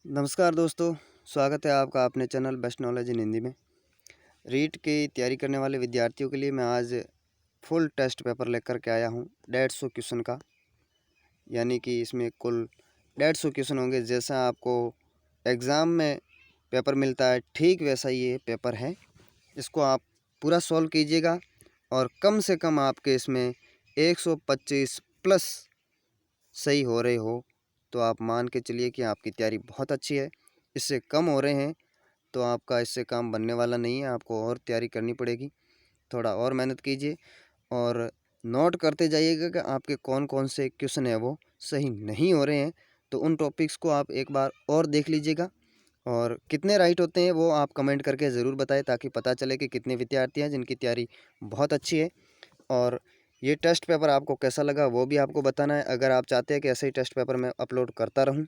नमस्कार दोस्तों, स्वागत है आपका अपने channel best knowledge in Hindi में। रीट की तैयारी करने वाले विद्यार्थियों के लिए मैं आज फुल टेस्ट पेपर लेकर के आया हूँ 150 क्वेश्चन का। यानी कि इसमें कुल 150 क्वेश्चन होंगे। जैसा आपको एग्ज़ाम में पेपर मिलता है ठीक वैसा ये पेपर है। इसको आप पूरा सॉल्व कीजिएगा और कम से कम आपके इसमें 125 प्लस सही हो रहे हो तो आप मान के चलिए कि आपकी तैयारी बहुत अच्छी है। इससे कम हो रहे हैं तो आपका इससे काम बनने वाला नहीं है, आपको और तैयारी करनी पड़ेगी। थोड़ा और मेहनत कीजिए और नोट करते जाइएगा कि आपके कौन कौन से क्वेश्चन है वो सही नहीं हो रहे हैं, तो उन टॉपिक्स को आप एक बार और देख लीजिएगा। और कितने राइट होते हैं वो आप कमेंट करके ज़रूर बताएं ताकि पता चले कि कितने विद्यार्थी हैं जिनकी तैयारी बहुत अच्छी है। और ये टेस्ट पेपर आपको कैसा लगा वो भी आपको बताना है। अगर आप चाहते हैं कि ऐसे ही टेस्ट पेपर मैं अपलोड करता रहूं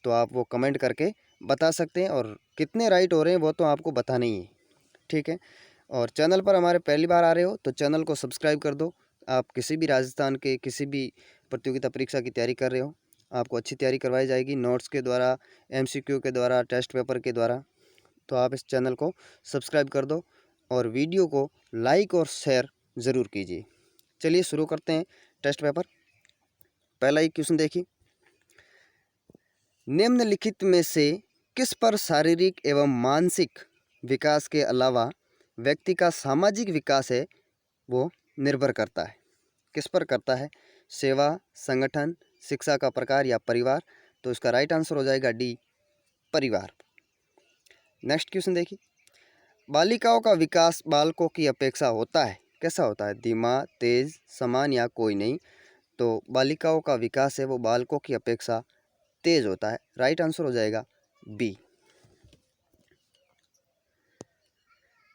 तो आप वो कमेंट करके बता सकते हैं। और कितने राइट हो रहे हैं वो तो आपको बताना ही है, ठीक है। और चैनल पर हमारे पहली बार आ रहे हो तो चैनल को सब्सक्राइब कर दो। आप किसी भी राजस्थान के किसी भी प्रतियोगिता परीक्षा की तैयारी कर रहे हो, आपको अच्छी तैयारी करवाई जाएगी नोट्स के द्वारा, MCQ के द्वारा, टेस्ट पेपर के द्वारा। तो आप इस चैनल को सब्सक्राइब कर दो और वीडियो को लाइक और शेयर ज़रूर कीजिए। चलिए शुरू करते हैं टेस्ट पेपर। पहला ही क्वेश्चन देखिए, निम्नलिखित में से किस पर शारीरिक एवं मानसिक विकास के अलावा व्यक्ति का सामाजिक विकास है वो निर्भर करता है? किस पर करता है? सेवा, संगठन, शिक्षा का प्रकार या परिवार? तो इसका राइट आंसर हो जाएगा डी, परिवार। नेक्स्ट क्वेश्चन देखिए, बालिकाओं का विकास बालकों की अपेक्षा होता है, कैसा होता है? धीमा, तेज, समान या कोई नहीं? तो बालिकाओं का विकास है वो बालकों की अपेक्षा तेज होता है। राइट आंसर हो जाएगा बी।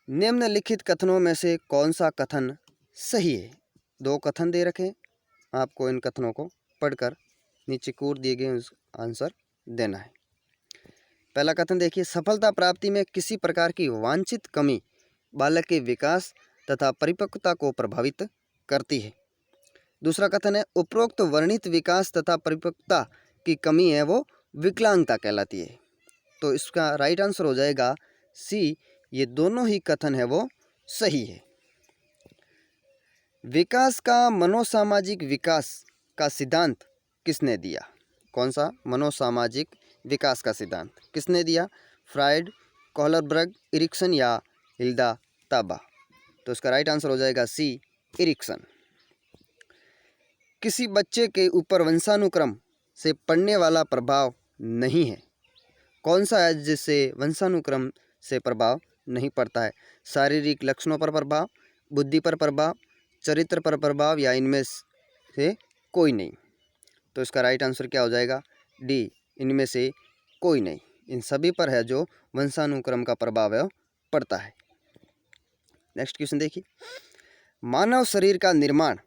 निम्नलिखित कथनों में से कौन सा कथन सही है? दो कथन दे रखे हैं, आपको इन कथनों को पढ़कर नीचे कोड दिए गए आंसर देना है। पहला कथन देखिए, सफलता प्राप्ति में किसी प्रकार की वांछित कमी बालक के विकास तथा परिपक्वता को प्रभावित करती है। दूसरा कथन है, उपरोक्त वर्णित विकास तथा परिपक्वता की कमी है वो विकलांगता कहलाती है। तो इसका राइट आंसर हो जाएगा सी, ये दोनों ही कथन है वो सही है। विकास का मनोसामाजिक विकास का सिद्धांत किसने दिया? कौन सा मनोसामाजिक विकास का सिद्धांत किसने दिया? फ्राइड, कोहलरबर्ग, इरिक्सन या हिल्दा ताबा? तो इसका राइट आंसर हो जाएगा सी, इरिक्सन। किसी बच्चे के ऊपर वंशानुक्रम से पड़ने वाला प्रभाव नहीं है, कौन सा है जिससे वंशानुक्रम से प्रभाव नहीं पड़ता है? शारीरिक लक्षणों पर प्रभाव, बुद्धि पर प्रभाव, चरित्र पर प्रभाव या इनमें से कोई नहीं? तो इसका राइट आंसर क्या हो जाएगा? डी, इनमें से कोई नहीं। इन सभी पर है जो वंशानुक्रम का प्रभाव है पड़ता है। नेक्स्ट क्वेश्चन देखिए, मानव शरीर का निर्माण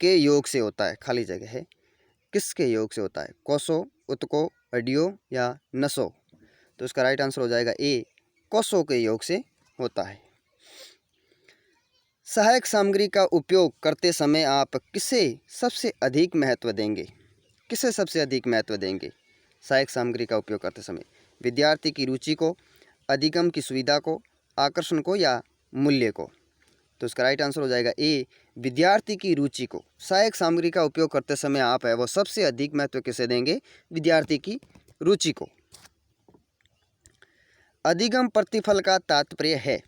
के योग से होता है, खाली जगह है, किसके योग से होता है? कोषों, ऊतकों, हड्डियों या नसों? तो इसका राइट आंसर हो जाएगा ए, कोषों के योग से होता है। सहायक सामग्री का उपयोग करते समय आप किसे सबसे अधिक महत्व देंगे? किसे सबसे अधिक महत्व देंगे सहायक सामग्री का उपयोग करते समय? विद्यार्थी की रुचि को, अधिगम की सुविधा को, आकर्षण को या मूल्य को? तो इसका राइट आंसर हो जाएगा ए, विद्यार्थी की रुचि को। सहायक सामग्री का उपयोग करते समय आप है वो सबसे अधिक महत्व किसे देंगे? विद्यार्थी की रुचि को। अधिगम प्रतिफल का तात्पर्य है,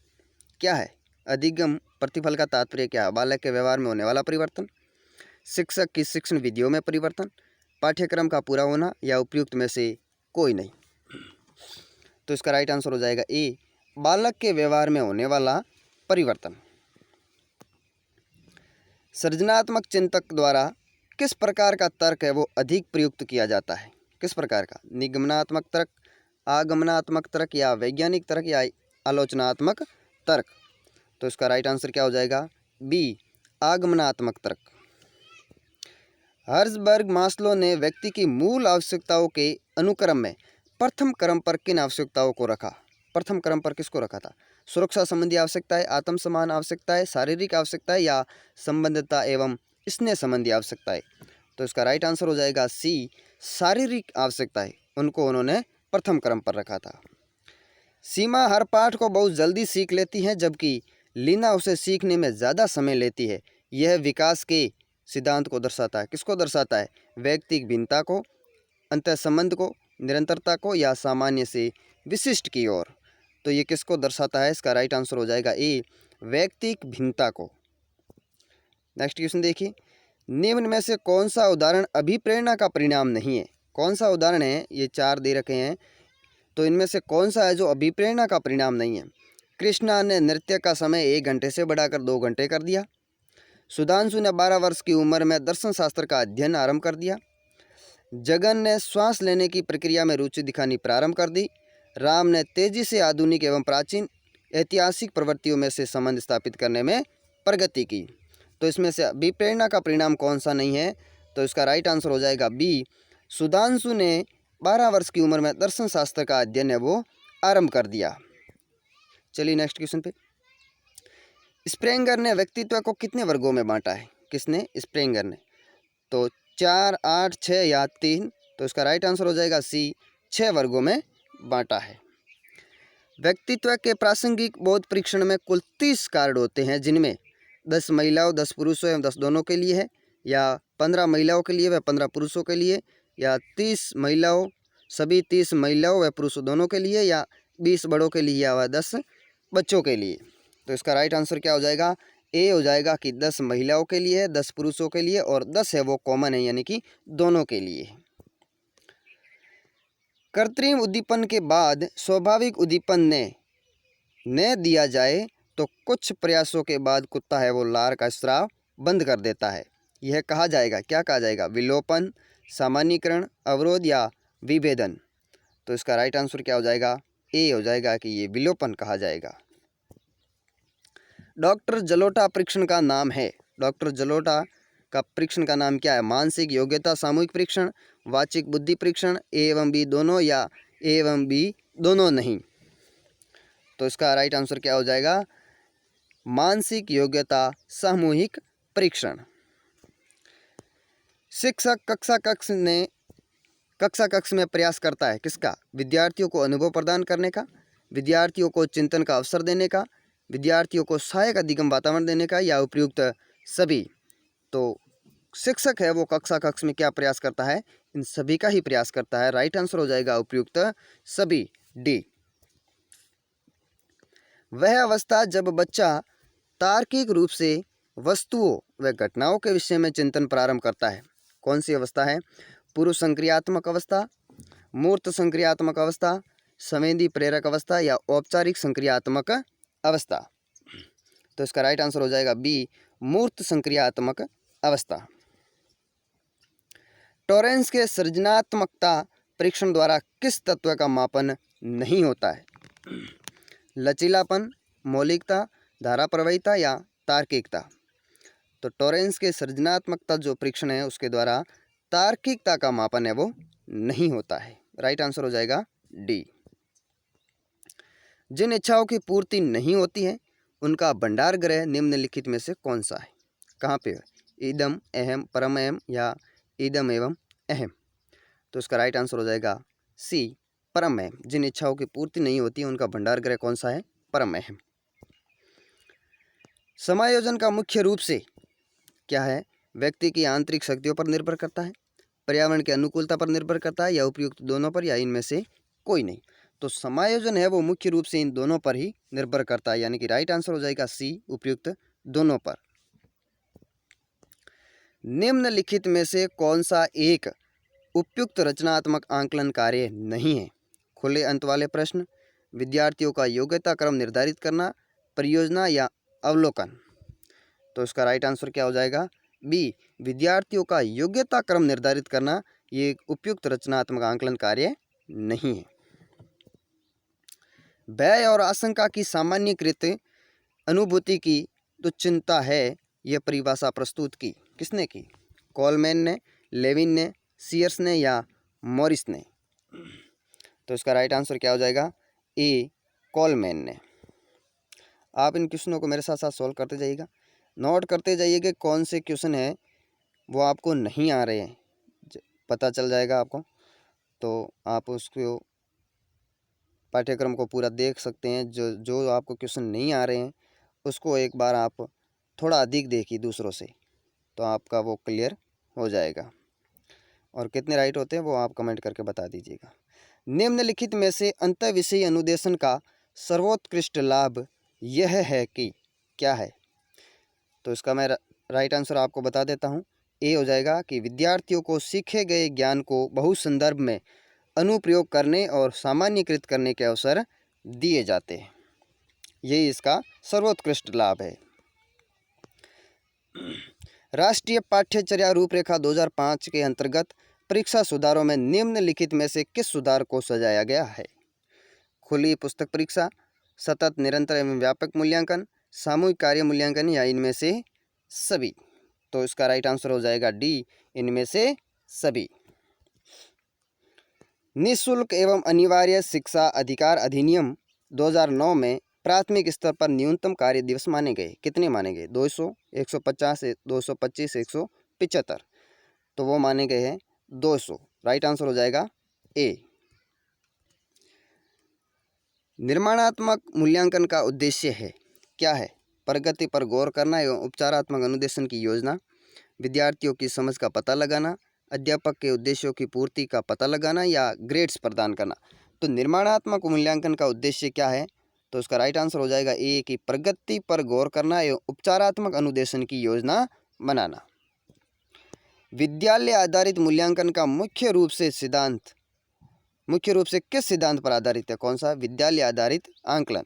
क्या है? अधिगम प्रतिफल का तात्पर्य क्या है? बालक के व्यवहार में होने वाला परिवर्तन, शिक्षक की शिक्षण विधियों में परिवर्तन, पाठ्यक्रम का पूरा होना या उपयुक्त में से कोई नहीं? तो इसका राइट आंसर हो जाएगा ए, बालक के व्यवहार में होने वाला परिवर्तन। सृजनात्मक चिंतक द्वारा किस प्रकार का तर्क है वो अधिक प्रयुक्त किया जाता है? किस प्रकार का? निगमनात्मक तर्क, आगमनात्मक तर्क या वैज्ञानिक तर्क या आलोचनात्मक तर्क? तो इसका राइट आंसर क्या हो जाएगा? बी, आगमनात्मक तर्क। हर्ज़बर्ग मास्लो ने व्यक्ति की मूल आवश्यकताओं के अनुक्रम में प्रथम क्रम पर किन आवश्यकताओं को रखा? प्रथम क्रम पर किसको रखा था? सुरक्षा संबंधी आवश्यकताएं, आत्मसम्मान आवश्यकताएं, शारीरिक आवश्यकताएं या संबंधता एवं स्नेह संबंधी आवश्यकताएं? तो इसका राइट आंसर हो जाएगा सी, शारीरिक आवश्यकताएं, उनको उन्होंने प्रथम क्रम पर रखा था। सीमा हर पाठ को बहुत जल्दी सीख लेती है, जबकि लीना उसे सीखने में ज़्यादा समय लेती है। यह विकास के सिद्धांत को दर्शाता है। किसको दर्शाता है? व्यक्तिक भिन्नता को, अंतःसंबंध को, निरंतरता को, या सामान्य से विशिष्ट की ओर। तो ये किसको दर्शाता है? इसका राइट आंसर हो जाएगा ए, व्यक्तिक भिन्नता को। नेक्स्ट क्वेश्चन देखिए, निम्न में से कौन सा उदाहरण अभिप्रेरणा का परिणाम नहीं है? कौन सा उदाहरण है? ये 4 दे रखे हैं, तो इनमें से कौन सा है जो अभिप्रेरणा का परिणाम नहीं है? कृष्णा ने नृत्य का समय 1 घंटे से बढ़ाकर 2 घंटे कर दिया। सुधांशु ने 12 वर्ष की उम्र में दर्शन शास्त्र का अध्ययन आरंभ कर दिया। जगन ने श्वास लेने की प्रक्रिया में रुचि दिखानी प्रारंभ कर दी। राम ने तेजी से आधुनिक एवं प्राचीन ऐतिहासिक प्रवृत्तियों में से संबंध स्थापित करने में प्रगति की। तो इसमें से अभिप्रेरणा का परिणाम कौन सा नहीं है? तो इसका राइट आंसर हो जाएगा बी, सुधांशु ने 12 वर्ष की उम्र में दर्शन शास्त्र का अध्ययन है वो आरंभ कर दिया। चलिए नेक्स्ट क्वेश्चन पे। स्प्रेंगर ने व्यक्तित्व को कितने वर्गों में बांटा है? किसने? स्प्रेंगर ने। तो 4, 8, 6 या 3? तो इसका राइट आंसर हो जाएगा सी, 6 वर्गों में बांटा है। व्यक्तित्व के प्रासंगिक बोध परीक्षण में कुल 30 कार्ड होते हैं, जिनमें 10 महिलाओं 10 पुरुषों एवं 10 दोनों के लिए है, या 15 महिलाओं के लिए व 15 पुरुषों के लिए, या 30 महिलाओं सभी 30 महिलाओं व पुरुषों दोनों के लिए, या 20 बड़ों के लिए, या 10 बच्चों के लिए। तो इसका राइट आंसर क्या हो जाएगा? ए हो जाएगा कि 10 महिलाओं के लिए, 10 पुरुषों के लिए, और 10 है वो कॉमन है, यानी कि दोनों के लिए। कृत्रिम उद्दीपन के बाद स्वाभाविक उद्दीपन ने दिया जाए तो कुछ प्रयासों के बाद कुत्ता है वो लार का स्राव बंद कर देता है। यह कहा जाएगा, क्या कहा जाएगा? विलोपन, सामान्यीकरण, अवरोध, या विभेदन। तो इसका राइट आंसर क्या हो जाएगा? ए हो जाएगा कि ये विलोपन कहा जाएगा। डॉक्टर जलोटा परीक्षण का नाम है। डॉक्टर जलोटा का परीक्षण का नाम क्या है? मानसिक योग्यता सामूहिक परीक्षण, वाचिक बुद्धि परीक्षण, ए एवं बी दोनों, या ए एवं बी दोनों नहीं। तो इसका राइट आंसर क्या हो जाएगा? मानसिक योग्यता सामूहिक परीक्षण। शिक्षक कक्षा कक्ष में प्रयास करता है किसका? विद्यार्थियों को अनुभव प्रदान करने का, विद्यार्थियों को चिंतन का अवसर देने का, विद्यार्थियों को सहायक अधिगम वातावरण देने का, या उपयुक्त सभी। तो शिक्षक है वो कक्षा कक्ष में क्या प्रयास करता है? इन सभी का ही प्रयास करता है। राइट आंसर हो जाएगा उपयुक्त सभी, डी। वह अवस्था जब बच्चा तार्किक रूप से वस्तुओं व घटनाओं के विषय में चिंतन प्रारंभ करता है। कौन सी अवस्था है? पूर्व संक्रियात्मक अवस्था, मूर्त संक्रियात्मक अवस्था, संवेदी प्रेरक अवस्था, या औपचारिक संक्रियात्मक अवस्था। तो इसका राइट आंसर हो जाएगा बी, मूर्त संक्रियात्मक अवस्था। टॉरेंस के सृजनात्मकता परीक्षण द्वारा किस तत्व का मापन नहीं होता है? लचीलापन, मौलिकता, धारा प्रवाहिता, या तार्किकता। तो टॉरेंस के सृजनात्मकता जो परीक्षण है उसके द्वारा तार्किकता का मापन है वो नहीं होता है। राइट आंसर हो जाएगा डी। जिन इच्छाओं की पूर्ति नहीं होती है उनका भंडार ग्रह निम्नलिखित में से कौन सा है? कहाँ पे है? इदम, अहम, परम अहम, या इदम एवं अहम। तो इसका राइट आंसर हो जाएगा सी, परम अहम। जिन इच्छाओं की पूर्ति नहीं होती है उनका भंडार ग्रह कौन सा है? परम अहम। समायोजन का मुख्य रूप से क्या है? व्यक्ति की आंतरिक शक्तियों पर निर्भर करता है, पर्यावरण की अनुकूलता पर निर्भर करता है, या उपयुक्त दोनों पर, या इनमें से कोई नहीं। तो समायोजन है वो मुख्य रूप से इन दोनों पर ही निर्भर करता है, यानी कि राइट आंसर हो जाएगा सी, उपयुक्त दोनों पर। निम्नलिखित में से कौन सा एक उपयुक्त रचनात्मक आंकलन कार्य नहीं है? खुले अंत वाले प्रश्न, विद्यार्थियों का योग्यता क्रम निर्धारित करना, परियोजना, या अवलोकन। तो इसका राइट आंसर क्या हो जाएगा? बी, विद्यार्थियों का योग्यता क्रम निर्धारित करना ये एक उपयुक्त रचनात्मक आंकलन कार्य नहीं है। भय और आशंका की सामान्यीकृत अनुभूति की तो चिंता है, यह परिभाषा प्रस्तुत की किसने की? कोलमैन ने, लेविन ने, सीयर्स ने, या मॉरिस ने। तो इसका राइट आंसर क्या हो जाएगा? ए, कोलमैन ने। आप इन क्वेश्चनों को मेरे साथ साथ सॉल्व करते जाइएगा, नोट करते जाइए कि कौन से क्वेश्चन है वो आपको नहीं आ रहे हैं, पता चल जाएगा आपको। तो आप उसको पाठ्यक्रम को पूरा देख सकते हैं। जो जो आपको क्वेश्चन नहीं आ रहे हैं उसको एक बार आप थोड़ा अधिक देखिए दूसरों से, तो आपका वो क्लियर हो जाएगा। और कितने राइट होते हैं वो आप कमेंट करके बता दीजिएगा। निम्नलिखित में से अंतःविषयी अनुदेशन का सर्वोत्कृष्ट लाभ यह है कि क्या है? तो इसका मैं राइट आंसर आपको बता देता हूँ। ए हो जाएगा कि विद्यार्थियों को सीखे गए ज्ञान को बहु संदर्भ में अनुप्रयोग करने और सामान्यीकृत करने के अवसर दिए जाते हैं। यही इसका सर्वोत्कृष्ट लाभ है। राष्ट्रीय पाठ्यचर्या रूपरेखा 2005 के अंतर्गत परीक्षा सुधारों में निम्नलिखित में से किस सुधार को सजाया गया है? खुली पुस्तक परीक्षा, सतत निरंतर एवं व्यापक मूल्यांकन, सामूहिक कार्य मूल्यांकन या इनमें से सभी। तो इसका राइट आंसर हो जाएगा डी, इनमें से सभी। निःशुल्क एवं अनिवार्य शिक्षा अधिकार अधिनियम 2009 में प्राथमिक स्तर पर न्यूनतम कार्य दिवस माने गए। कितने माने गए? 200, 150, 225, 175। तो वो माने गए हैं 200। राइट आंसर हो जाएगा ए। निर्माणात्मक मूल्यांकन का उद्देश्य है, क्या है? प्रगति पर गौर करना एवं उपचारात्मक अनुदेशन की योजना, विद्यार्थियों की समझ का पता लगाना, अध्यापक के उद्देश्यों की पूर्ति का पता लगाना या ग्रेड्स प्रदान करना। तो निर्माणात्मक मूल्यांकन का उद्देश्य क्या है? तो इसका राइट आंसर हो जाएगा ए कि प्रगति पर गौर करना एवं उपचारात्मक अनुदेशन की योजना बनाना। विद्यालय आधारित मूल्यांकन का मुख्य रूप से किस सिद्धांत पर आधारित है? कौन सा? विद्यालय आधारित आंकलन।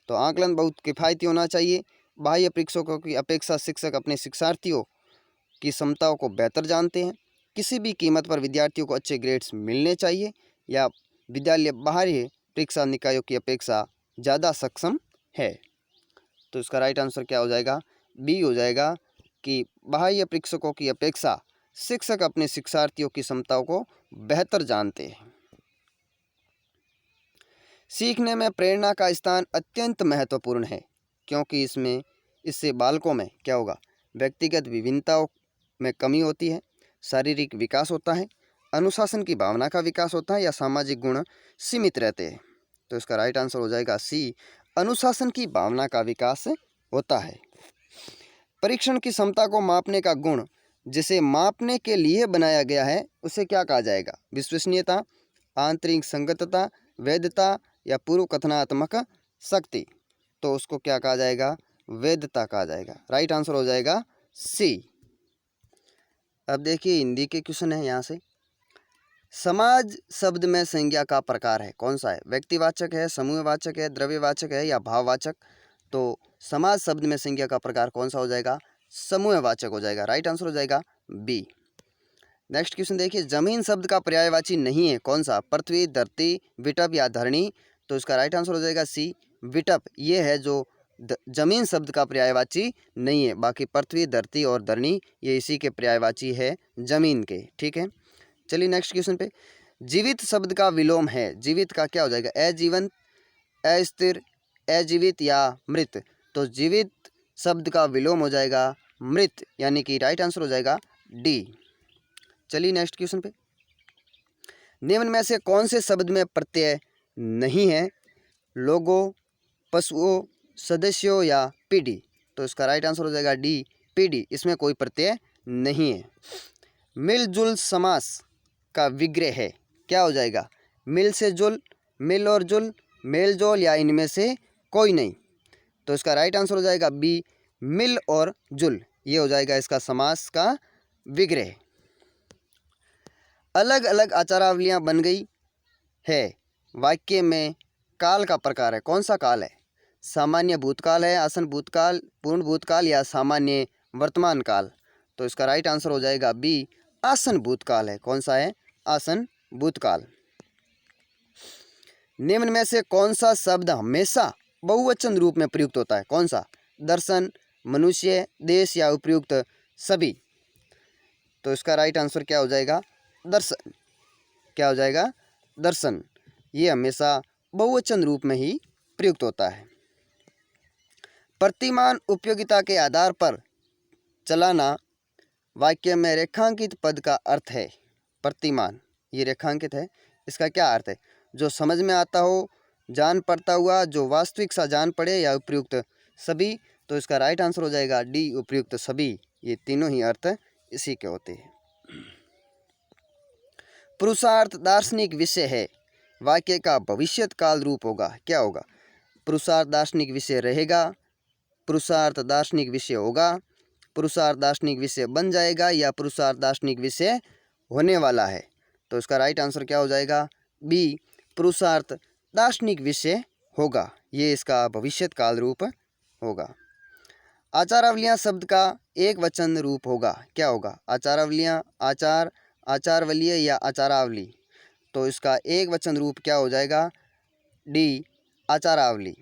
तो आंकलन बहुत किफ़ायती होना चाहिए। बाह्य परीक्षकों की अपेक्षा शिक्षक अपने शिक्षार्थियों की क्षमताओं को बेहतर जानते हैं। किसी भी कीमत पर विद्यार्थियों को अच्छे ग्रेड्स मिलने चाहिए, या विद्यालय बाहरी परीक्षा निकायों की अपेक्षा ज़्यादा सक्षम है। तो इसका राइट आंसर क्या हो जाएगा? बी हो जाएगा कि बाह्य परीक्षकों की अपेक्षा शिक्षक अपने शिक्षार्थियों की क्षमताओं को बेहतर जानते हैं। सीखने में प्रेरणा का स्थान अत्यंत महत्वपूर्ण है, क्योंकि इससे बालकों में क्या होगा? व्यक्तिगत विभिन्नताओं में कमी होती है, शारीरिक विकास होता है, अनुशासन की भावना का विकास होता है या सामाजिक गुण सीमित रहते हैं। तो इसका राइट आंसर हो जाएगा सी, अनुशासन की भावना का विकास होता है। परीक्षण की क्षमता को मापने का गुण जिसे मापने के लिए बनाया गया है उसे क्या कहा जाएगा? विश्वसनीयता, आंतरिक संगतता, वैधता या पूर्व कथनात्मक शक्ति। तो उसको क्या कहा जाएगा? वैधता कहा जाएगा। राइट आंसर हो जाएगा सी। अब देखिए हिंदी के क्वेश्चन है यहाँ से। समाज शब्द में संज्ञा का प्रकार है, कौन सा है? व्यक्तिवाचक है, समूहवाचक है, द्रव्यवाचक है या भाववाचक? तो समाज शब्द में संज्ञा का प्रकार कौन सा हो जाएगा? समूहवाचक हो जाएगा। राइट आंसर हो जाएगा बी। नेक्स्ट क्वेश्चन देखिए, जमीन शब्द का पर्यायवाची नहीं है, कौन सा? पृथ्वी, धरती, विटप या धरणी? तो इसका राइट आंसर हो जाएगा सी, विटप। ये है जो जमीन शब्द का पर्यायवाची नहीं है। बाकी पृथ्वी, धरती और धरणी ये इसी के पर्यायवाची है, जमीन के। ठीक है, चलिए नेक्स्ट क्वेश्चन पे। जीवित शब्द का विलोम है, जीवित का क्या हो जाएगा? अजीवंत, अस्थिर, अजीवित या मृत? तो जीवित शब्द का विलोम हो जाएगा मृत, यानी कि राइट आंसर हो जाएगा डी। चलिए नेक्स्ट क्वेश्चन पे। निम्न में से कौन से शब्द में प्रत्यय नहीं है? लोगों, पशुओं, सदस्यों या पीढ़ी? तो इसका राइट आंसर हो जाएगा डी, पीढ़ी। इसमें कोई प्रत्यय नहीं है। मिलजुल समास का विग्रह है, क्या हो जाएगा? मिल से जुल, मिल और जुल, मेल जोल या इनमें से कोई नहीं? तो इसका राइट आंसर हो जाएगा बी, मिल और जुल। ये हो जाएगा इसका समास का विग्रह। अलग अलग आचारावलियाँ बन गई है वाक्य में काल का प्रकार है, कौन सा काल है? सामान्य भूतकाल है, आसन भूतकाल, पूर्ण भूतकाल या सामान्य वर्तमान काल? तो इसका राइट आंसर हो जाएगा बी, आसन भूतकाल है। कौन सा है? आसन भूतकाल। निम्न में से कौन सा शब्द हमेशा बहुवचन रूप में प्रयुक्त होता है? कौन सा? दर्शन, मनुष्य, देश या उपयुक्त सभी? तो इसका राइट आंसर क्या हो जाएगा? दर्शन। क्या हो जाएगा? दर्शन। ये हमेशा बहुवचन रूप में ही प्रयुक्त होता है। प्रतिमान उपयोगिता के आधार पर चलाना वाक्य में रेखांकित पद का अर्थ है। प्रतिमान ये रेखांकित है, इसका क्या अर्थ है? जो समझ में आता हो, जान पड़ता हुआ, जो वास्तविक सा जान पड़े, या उपयुक्त सभी। तो इसका राइट आंसर हो जाएगा डी, उपयुक्त सभी। ये तीनों ही अर्थ इसी के होते हैं। पुरुषार्थ दार्शनिक विषय है, वाक्य का भविष्यत काल रूप होगा, क्या होगा? पुरुषार्थ दार्शनिक विषय रहेगा, पुरुषार्थ दार्शनिक विषय होगा, पुरुषार्थ दार्शनिक विषय बन जाएगा, या पुरुषार्थ दार्शनिक विषय होने वाला है। तो इसका राइट आंसर क्या हो जाएगा? बी, पुरुषार्थ दार्शनिक विषय होगा, ये इसका भविष्यत काल रूप होगा। आचारावलियाँ शब्द का एक वचन रूप होगा, क्या होगा? आचारावलियाँ, आचार, आचारवलीय या आचारावली। तो इसका एक वचन रूप क्या हो जाएगा? डी, आचारावली।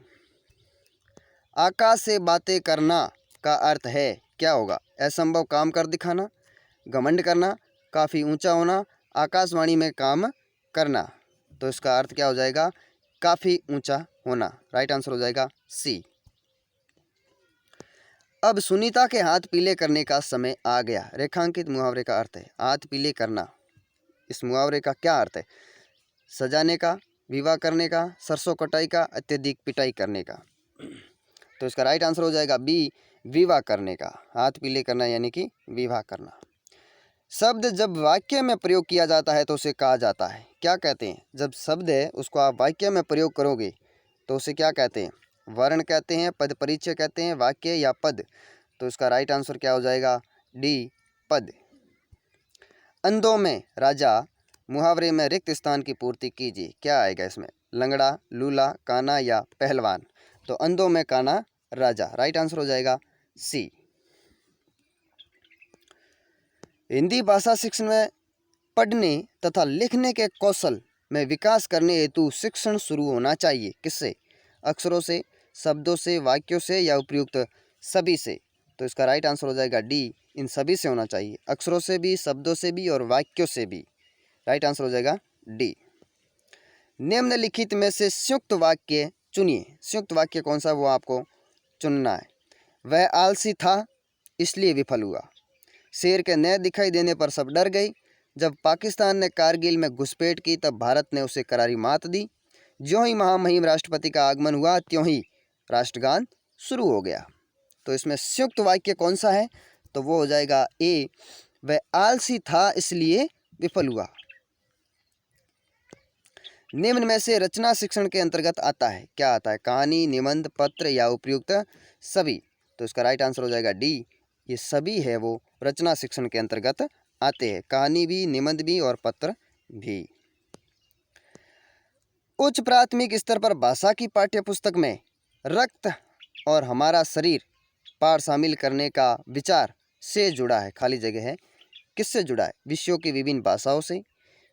आकाश से बातें करना का अर्थ है, क्या होगा? असंभव काम कर दिखाना, घमंड करना, काफ़ी ऊंचा होना, आकाशवाणी में काम करना। तो इसका अर्थ क्या हो जाएगा? काफ़ी ऊंचा होना। राइट आंसर हो जाएगा सी। अब सुनीता के हाथ पीले करने का समय आ गया, रेखांकित मुहावरे का अर्थ है हाथ पीले करना। इस मुहावरे का क्या अर्थ है? सजाने का, विवाह करने का, सरसों कटाई का, अत्यधिक पिटाई करने का। तो इसका राइट आंसर हो जाएगा बी, विवाह करने का। हाथ पीले करना यानी कि विवाह करना। शब्द जब वाक्य में प्रयोग किया जाता है तो उसे कहा जाता है, क्या कहते हैं? जब शब्द है उसको आप वाक्य में प्रयोग करोगे तो उसे क्या कहते हैं? वर्ण कहते हैं, पद परिचय कहते हैं, वाक्य या पद। तो इसका राइट आंसर क्या हो जाएगा? डी, पद। अंधों में राजा मुहावरे में रिक्त स्थान की पूर्ति कीजिए, क्या आएगा इसमें? लंगड़ा, लूला, काना या पहलवान। तो अंधों में काना राजा। राइट आंसर हो जाएगा सी। हिंदी भाषा शिक्षण में पढ़ने तथा लिखने के कौशल में विकास करने हेतु शिक्षण शुरू होना चाहिए, किससे? अक्षरों से, शब्दों से, वाक्यों से, या उपयुक्त सभी से। तो इसका राइट आंसर हो जाएगा डी, इन सभी से होना चाहिए, अक्षरों से भी, शब्दों से भी और वाक्यों से भी। राइट आंसर हो जाएगा डी। निम्नलिखित में से संयुक्त वाक्य चुनिए। संयुक्त वाक्य कौन सा वो आपको चुनना है। वह आलसी था इसलिए विफल हुआ। शेर के न दिखाई देने पर सब डर गए। जब पाकिस्तान ने कारगिल में घुसपैठ की तब भारत ने उसे करारी मात दी। ज्यों ही महामहिम राष्ट्रपति का आगमन हुआ त्यों ही राष्ट्रगान शुरू हो गया। तो इसमें संयुक्त वाक्य कौन सा है? तो वो हो जाएगा ए, वह आलसी था इसलिए विफल हुआ। निम्न में से रचना शिक्षण के अंतर्गत आता है, क्या आता है? कहानी, निबंध, पत्र या उपयुक्त सभी। तो इसका राइट आंसर हो जाएगा डी, ये सभी है वो रचना शिक्षण के अंतर्गत आते हैं, कहानी भी, निबंध भी और पत्र भी। उच्च प्राथमिक स्तर पर भाषा की पाठ्यपुस्तक में रक्त और हमारा शरीर पाठ शामिल करने का विचार से जुड़ा है, खाली जगह है, किससे जुड़ा है? विषयों की विभिन्न भाषाओं से,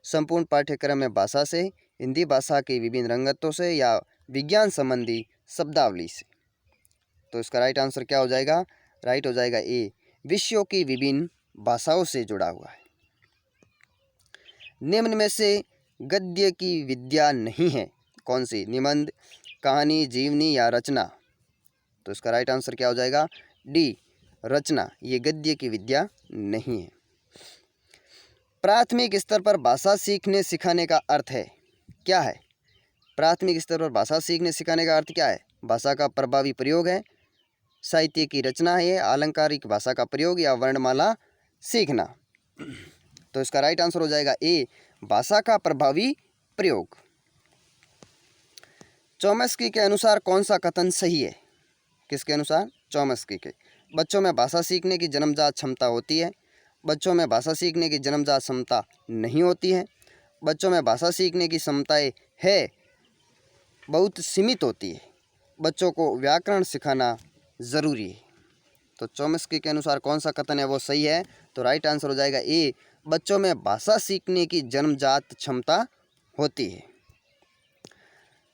संपूर्ण पाठ्यक्रम में भाषा से, हिंदी भाषा के विभिन्न रंगतों से, या विज्ञान संबंधी शब्दावली से। तो इसका राइट आंसर क्या हो जाएगा? राइट हो जाएगा ए, विषयों की विभिन्न भाषाओं से जुड़ा हुआ है। निम्न में से गद्य की विद्या नहीं है, कौन सी? निबंध, कहानी, जीवनी या रचना। तो इसका राइट आंसर क्या हो जाएगा? डी, रचना। ये गद्य की विद्या नहीं है। प्राथमिक स्तर पर भाषा सीखने सिखाने का अर्थ है, क्या है? प्राथमिक स्तर पर भाषा सीखने सिखाने का अर्थ क्या है? भाषा का प्रभावी प्रयोग है, साहित्य की रचना है, अलंकारिक भाषा का प्रयोग, या वर्णमाला सीखना। तो इसका राइट आंसर हो जाएगा ए, भाषा का प्रभावी प्रयोग। चॉम्स्की के अनुसार कौन सा कथन सही है? किसके अनुसार? चॉम्स्की के। बच्चों में भाषा सीखने की जन्मजात क्षमता होती है, बच्चों में भाषा सीखने की जन्मजात क्षमता नहीं होती है, बच्चों में भाषा सीखने की क्षमताएं है बहुत सीमित होती है, बच्चों को व्याकरण सिखाना ज़रूरी है। तो चॉम्स्की के अनुसार कौन सा कथन है वो सही है? तो राइट आंसर हो जाएगा ए, बच्चों में भाषा सीखने की जन्मजात क्षमता होती है।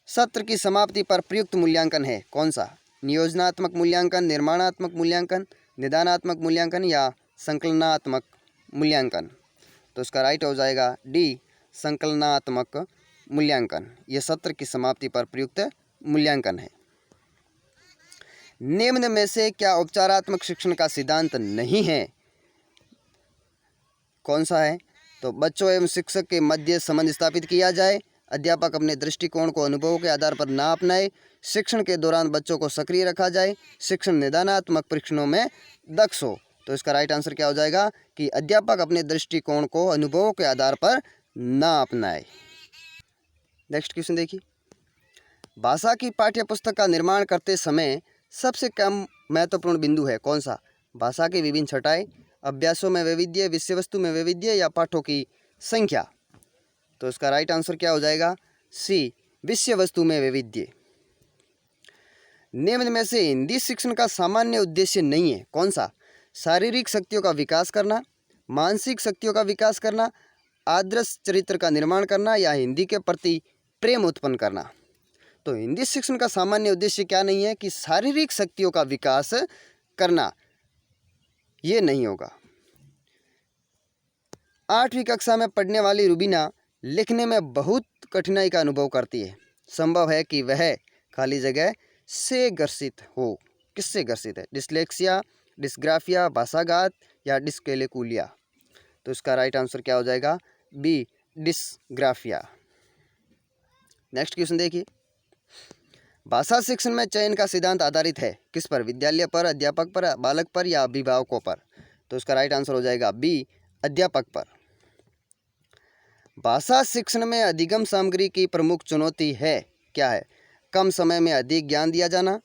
सत्र की समाप्ति पर प्रयुक्त मूल्यांकन है, कौन सा? नियोजनात्मक मूल्यांकन, निर्माणात्मक मूल्यांकन, निदानात्मक मूल्यांकन या संकलनात्मक मूल्यांकन। तो इसका राइट हो जाएगा डी, संकलनात्मक मूल्यांकन। ये सत्र की समाप्ति पर प्रयुक्त मूल्यांकन है। निम्न में से क्या उपचारात्मक शिक्षण का सिद्धांत नहीं है, कौन सा है? तो बच्चों एवं शिक्षक के मध्य संबंध स्थापित किया जाए, अध्यापक अपने दृष्टिकोण को अनुभवों के आधार पर ना अपनाए, शिक्षण के दौरान बच्चों को सक्रिय रखा जाए, शिक्षण निदानात्मक परीक्षणों में दक्ष हो। तो इसका राइट आंसर क्या हो जाएगा कि अध्यापक अपने दृष्टिकोण को अनुभवों के आधार पर ना अपनाए। नेक्स्ट क्वेश्चन देखिए, भाषा की पाठ्य पुस्तक का निर्माण करते समय सबसे कम महत्वपूर्ण बिंदु है कौन सा? भाषा की विभिन्न छटाएं, अभ्यासों में वैविध्य, विषय वस्तु में वैविध्य या पाठों की संख्या। तो इसका राइट आंसर क्या हो जाएगा? सी, विषय वस्तु में वैविध्य। निम्न में से हिंदी शिक्षण का सामान्य उद्देश्य नहीं है कौन सा? शारीरिक शक्तियों का विकास करना, मानसिक शक्तियों का विकास करना, आदर्श चरित्र का निर्माण करना या हिंदी के प्रति प्रेम उत्पन्न करना। तो हिंदी शिक्षण का सामान्य उद्देश्य क्या नहीं है कि शारीरिक शक्तियों का विकास करना, ये नहीं होगा। 8वीं कक्षा में पढ़ने वाली रुबीना लिखने में बहुत कठिनाई का अनुभव करती है। संभव है कि वह खाली जगह से ग्रसित हो। किससे ग्रसित है? डिस्लेक्सिया, डिस्ग्राफिया, भाषाघात या डिस्कैलेकुलिया। तो इसका राइट आंसर क्या हो जाएगा? B, dysgraphia. नेक्स्ट क्वेश्चन देखिए, भाषा शिक्षण में चयन का सिद्धांत आधारित है किस पर? विद्यालय पर, अध्यापक पर, बालक पर या अभिभावकों पर? तो इसका राइट आंसर हो जाएगा बी, अध्यापक पर। भाषा शिक्षण में अधिगम सामग्री की प्रमुख चुनौती है क्या है? कम समय में अधिक ज्ञान दिया जाना,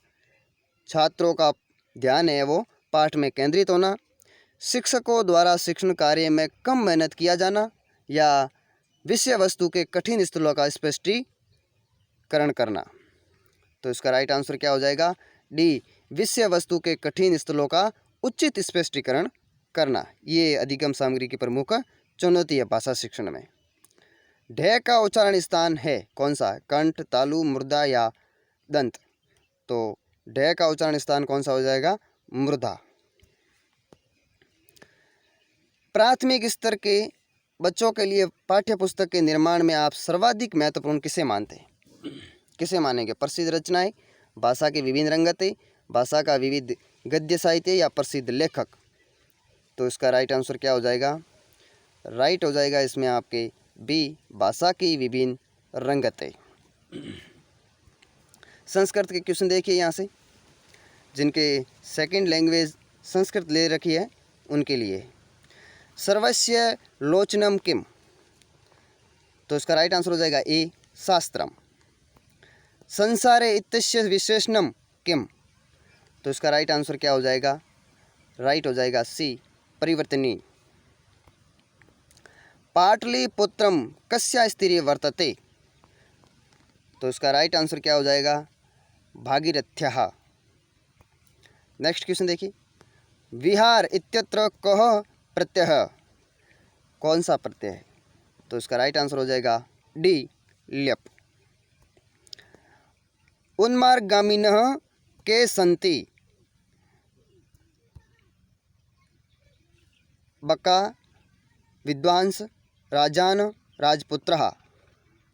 छात्रों का ध्यान है वो पाठ में केंद्रित होना, शिक्षकों द्वारा शिक्षण कार्य में कम मेहनत किया जाना या विषय वस्तु के कठिन स्थलों का स्पष्टीकरण करना। तो इसका राइट आंसर क्या हो जाएगा? डी, विषय वस्तु के कठिन स्थलों का उचित स्पष्टीकरण करना। ये अधिगम सामग्री की प्रमुख चुनौती है भाषा शिक्षण में। ढ का उच्चारण स्थान है कौन सा? कंठ, तालु, मुर्दा या दंत। तो ढ का उच्चारण स्थान कौन सा हो जाएगा? मुर्दा। प्राथमिक स्तर के बच्चों के लिए पाठ्य पुस्तक के निर्माण में आप सर्वाधिक महत्वपूर्ण किसे मानते हैं? किसे मानेंगे? प्रसिद्ध रचनाएं, भाषा की विभिन्न रंगतें, भाषा का विविध गद्य साहित्य या प्रसिद्ध लेखक। तो इसका राइट आंसर क्या हो जाएगा? राइट हो जाएगा इसमें आपके बी, भाषा की विभिन्न रंगतें। संस्कृत के क्वेश्चन देखिए यहाँ से, जिनके सेकंड लैंग्वेज संस्कृत ले रखी है उनके लिए। सर्वस्य लोचनम किम। तो इसका राइट आंसर हो जाएगा ए, शास्त्रम। संसारे इत्यस्य विशेषणम किम। तो इसका राइट आंसर क्या हो जाएगा? राइट हो जाएगा सी, परिवर्तनीय। पाटलिपुत्रम कस्या स्त्रिय वर्तते। तो इसका राइट आंसर क्या हो जाएगा? भागीरथ्याः। नेक्स्ट क्वेश्चन देखिए, विहार इत्यत्र कः प्रत्यय, कौन सा प्रत्यय है? तो इसका राइट आंसर हो जाएगा डी, ल्यप। उन्मार्गामिनः के सन्ति, बका, विद्वांस, राजान, राजपुत्रः।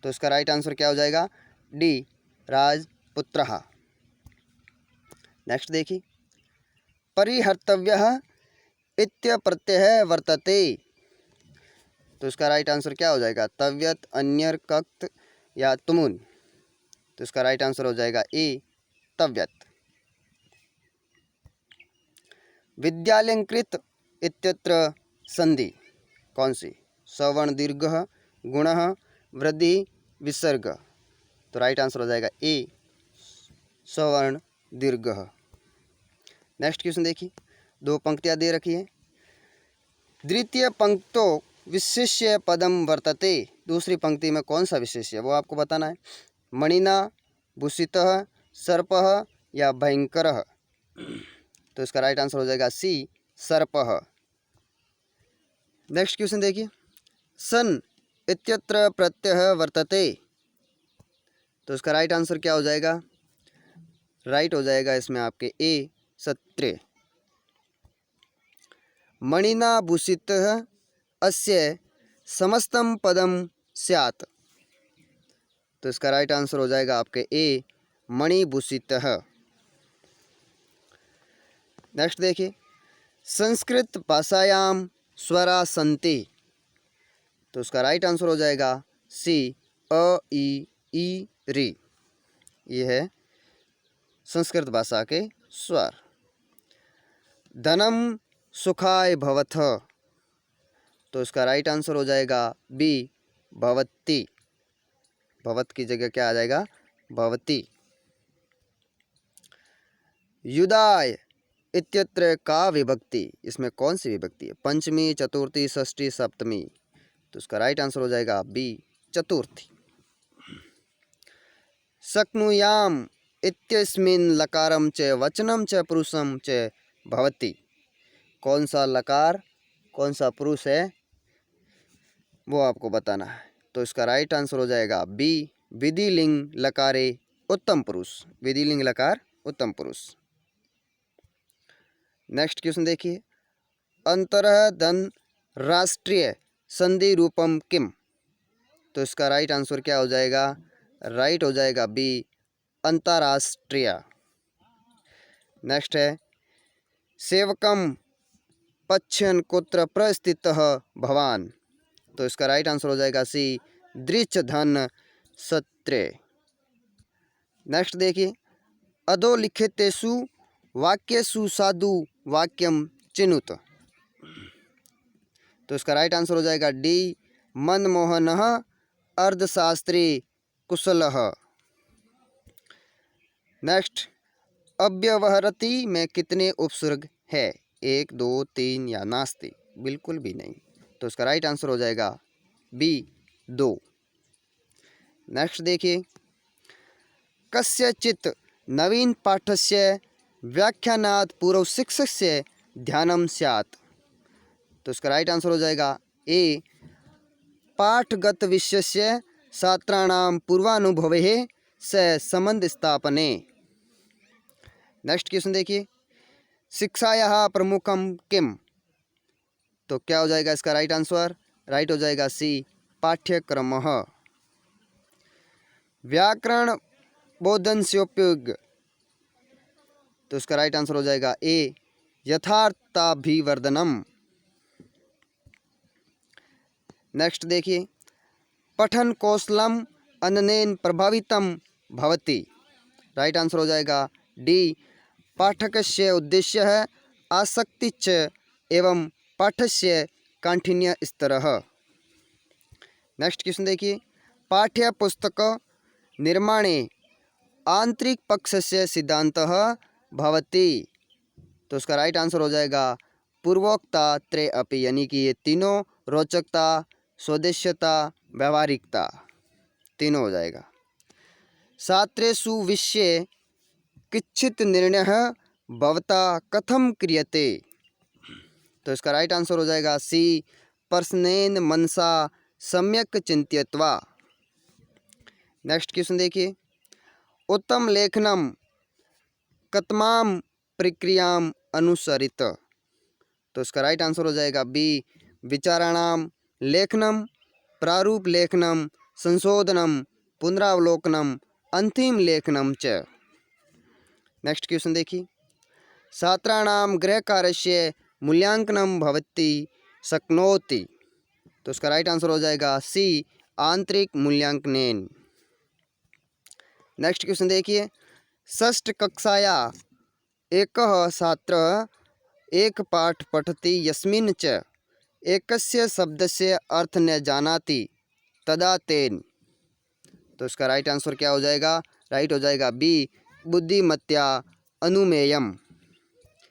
तो इसका राइट आंसर क्या हो जाएगा? डी, राजपुत्रः। नेक्स्ट देखिए, परिहर्तव्यः इत्य प्रत्यय वर्तते। तो इसका राइट आंसर क्या हो जाएगा? तव्यत, अन्यर, कक्त या तुमुन। तो इसका राइट आंसर हो जाएगा ए, तव्यत। विद्यालंकृत इत्यत्र संधि कौन सी? सवर्ण दीर्घ, गुणः, वृद्धि, विसर्ग। तो राइट आंसर हो जाएगा ए, सवर्ण दीर्घ। नेक्स्ट क्वेश्चन देखिए, 2 पंक्तियां दे रखी है। द्वितीय पंक्तो विशेष्य पदम वर्तते। दूसरी पंक्ति में कौन सा विशेष्य है वो आपको बताना है। मणिना, भूषितः, सर्पः या भयंकरः। तो इसका राइट आंसर हो जाएगा सी, सर्पः। नेक्स्ट क्वेश्चन देखिए, सन इत्यत्र प्रत्यय वर्तते। तो इसका राइट आंसर क्या हो जाएगा? राइट हो जाएगा इसमें आपके ए, सत्रे। मणिना भूषितः अस्य समस्तम पदम स्यात्। तो इसका राइट आंसर हो जाएगा आपके ए, मणिभूषितः। नेक्स्ट देखिए, संस्कृत भाषायाम स्वरा सन्ति। तो इसका राइट आंसर हो जाएगा सी, अ ई री, ये है संस्कृत भाषा के स्वर। धनम सुखाय भवथ, तो इसका राइट आंसर हो जाएगा बी भवती। भवत की जगह क्या आ जाएगा? भवती। युदाय इत्यत्र का विभक्ति, इसमें कौन सी विभक्ति है? पंचमी, चतुर्थी, षष्ठी, सप्तमी, तो इसका राइट आंसर हो जाएगा बी चतुर्थी। शक्नुयाम इत्यस्मिन् लकारम च वचनम च पुरुषम च भवति, कौन सा लकार कौन सा पुरुष है वो आपको बताना है। तो इसका राइट आंसर हो जाएगा बी विधिलिंग लकारे उत्तम पुरुष। विधिलिंग लकार उत्तम पुरुष। नेक्स्ट क्वेश्चन देखिए, अंतरः धन राष्ट्रीय संधि रूपम किम, तो इसका राइट आंसर क्या हो जाएगा? राइट हो जाएगा बी अंतर्राष्ट्रीय। नेक्स्ट है, सेवकम पश्यन् कुत्र प्रस्थितः भवान, तो इसका राइट आंसर हो जाएगा सी दृच धन सत्रे। नेक्स्ट देखिए, अधोलिखितेषु वाक्येषु साधु वाक्यम चिनुत, तो इसका राइट आंसर हो जाएगा डी मनमोहनः अर्धशास्त्री कुशलः। नेक्स्ट, अव्यवहरति में कितने उपसर्ग है? 1, 2, 3 या नास्ति? बिल्कुल भी नहीं, तो इसका राइट आंसर हो जाएगा बी 2। नेक्स्ट देखिए, कस्यचित् नवीन पाठस्य व्याख्यानात् पूर्व शिक्षकस्य ध्यानं स्यात्, तो इसका राइट आंसर हो जाएगा ए पाठगत विषयस्य छात्राणां पूर्वानुभवेः से संबंध स्थापने। नेक्स्ट क्वेश्चन देखिए, शिक्षायाः प्रमुखम किम, तो क्या हो जाएगा इसका राइट आंसर? राइट हो जाएगा सी पाठ्यक्रमः। व्याकरण बोधनस्योपयोग, तो इसका राइट आंसर हो जाएगा ए यथार्थाभिवर्धनम। नेक्स्ट देखिए, पठन कौशलम अननेन प्रभावितम भवति, राइट आंसर हो जाएगा डी पाठकस्य उद्देश्यः आसक्ति च एवं पाठस्य काठिन्य स्तरः। नेक्स्ट क्वेश्चन देखिए, पाठ्य पुस्तक निर्माणे आंतरिक पक्षस्य सिद्धांतः भवति, तो उसका राइट आंसर हो जाएगा पूर्वोक्ता त्रय अपि, यानी कि ये तीनों रोचकता, स्वदेश्यता, व्यावहारिकता, तीनों हो जाएगा। छात्रेषु विषये किञ्चित् निर्णयः भवता कथं क्रियते, तो इसका राइट आंसर हो जाएगा सी प्रश्नेन मनसा सम्यक चिंत्यत्वा। नेक्स्ट क्वेश्चन देखिए, उत्तम लेखनम कतमाम प्रक्रियाम अनुसरित, तो इसका राइट आंसर हो जाएगा बी विचाराणाम लेखनम, प्रारूप लेखनम, संशोधनम, पुनरावलोकनम, अंतिम लेखनम च। नेक्स्ट क्वेश्चन देखिए, छात्राणाम गृह कार्यस्य मूल्यांकनम भवति शक्नोति, तो इसका राइट आंसर हो जाएगा सी आंतरिक मूल्यांकनेन। नेक्स्ट क्वेश्चन देखिए, षष्ठ कक्षाया एकः छात्रः एक पाठ पठति यस्मिन् च एकस्य शब्दस्य अर्थ न जानाति तदा तेन, तो इसका राइट आंसर क्या हो जाएगा? राइट हो जाएगा बी बुद्धिमत्या अनुमेयम।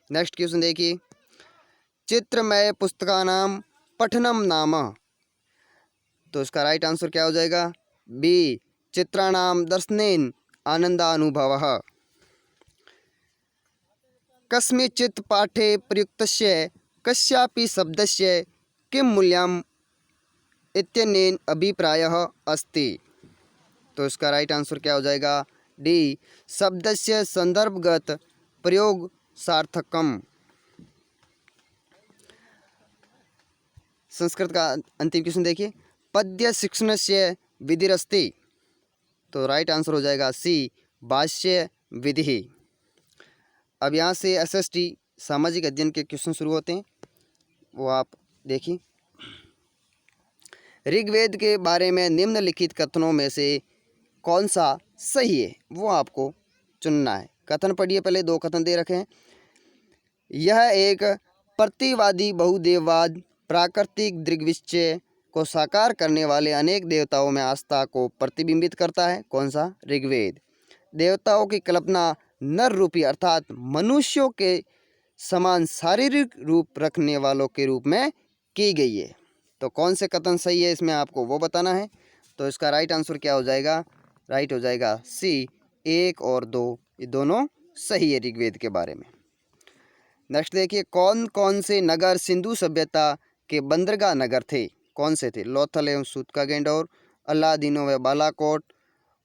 नेक्स्ट क्वेश्चन देखिए, चित्रमय पुस्तकानां पठनम नाम, तो इसका राइट आंसर क्या हो जाएगा? बी चित्राणां दर्शनेन आनंदानुभवः। कस्मिंश्चित् पाठे प्रयुक्तस्य कस्यापि शब्दस्य किं मूल्यम् इत्यनेन अभिप्रायः अस्ति, तो इसका राइट आंसर क्या हो जाएगा? डी शब्दस्य संदर्भगत प्रयोग सार्थकम। संस्कृत का अंतिम क्वेश्चन देखिए, पद्य शिक्षणस्य विधिरस्ति, तो राइट आंसर हो जाएगा सी भाष्य विधि। अब यहाँ से एसएसटी सामाजिक अध्ययन के क्वेश्चन शुरू होते हैं, वो आप देखिए। ऋग्वेद के बारे में निम्नलिखित कथनों में से कौन सा सही है वो आपको चुनना है। कथन पढ़िए, पहले 2 कथन दे रखे हैं। यह एक प्रतिवादी बहुदेववाद प्राकृतिक दृग्विषय को साकार करने वाले अनेक देवताओं में आस्था को प्रतिबिंबित करता है। कौन सा? ऋग्वेद। देवताओं की कल्पना नर रूपी अर्थात मनुष्यों के समान शारीरिक रूप रखने वालों के रूप में की गई है। तो कौन से कथन सही है इसमें आपको वो बताना है। तो इसका राइट आंसर क्या हो जाएगा? राइट हो जाएगा सी, 1 और 2 ये दोनों सही है ऋग्वेद के बारे में। नेक्स्ट देखिए, कौन कौन से नगर सिंधु सभ्यता के बंदरगाह नगर थे? कौन से थे? लोथल एवं सूतका गेंडोर, अलादीनो व बालाकोट,